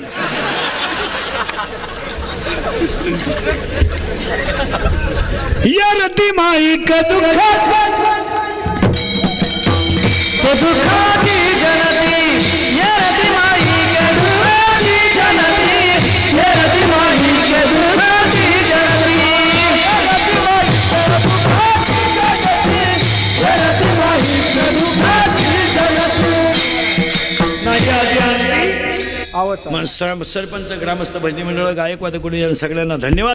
यरती माई का दुःखाची जननी, यरती माई का दुःखाची जननी, यरती माई का दुःखाची जननी, यरती माई का दुःखाची जननी.
सरपंच, ग्रामस्थ, भजनी मंडळ, गायक, वादक, सगळ्यांना धन्यवाद.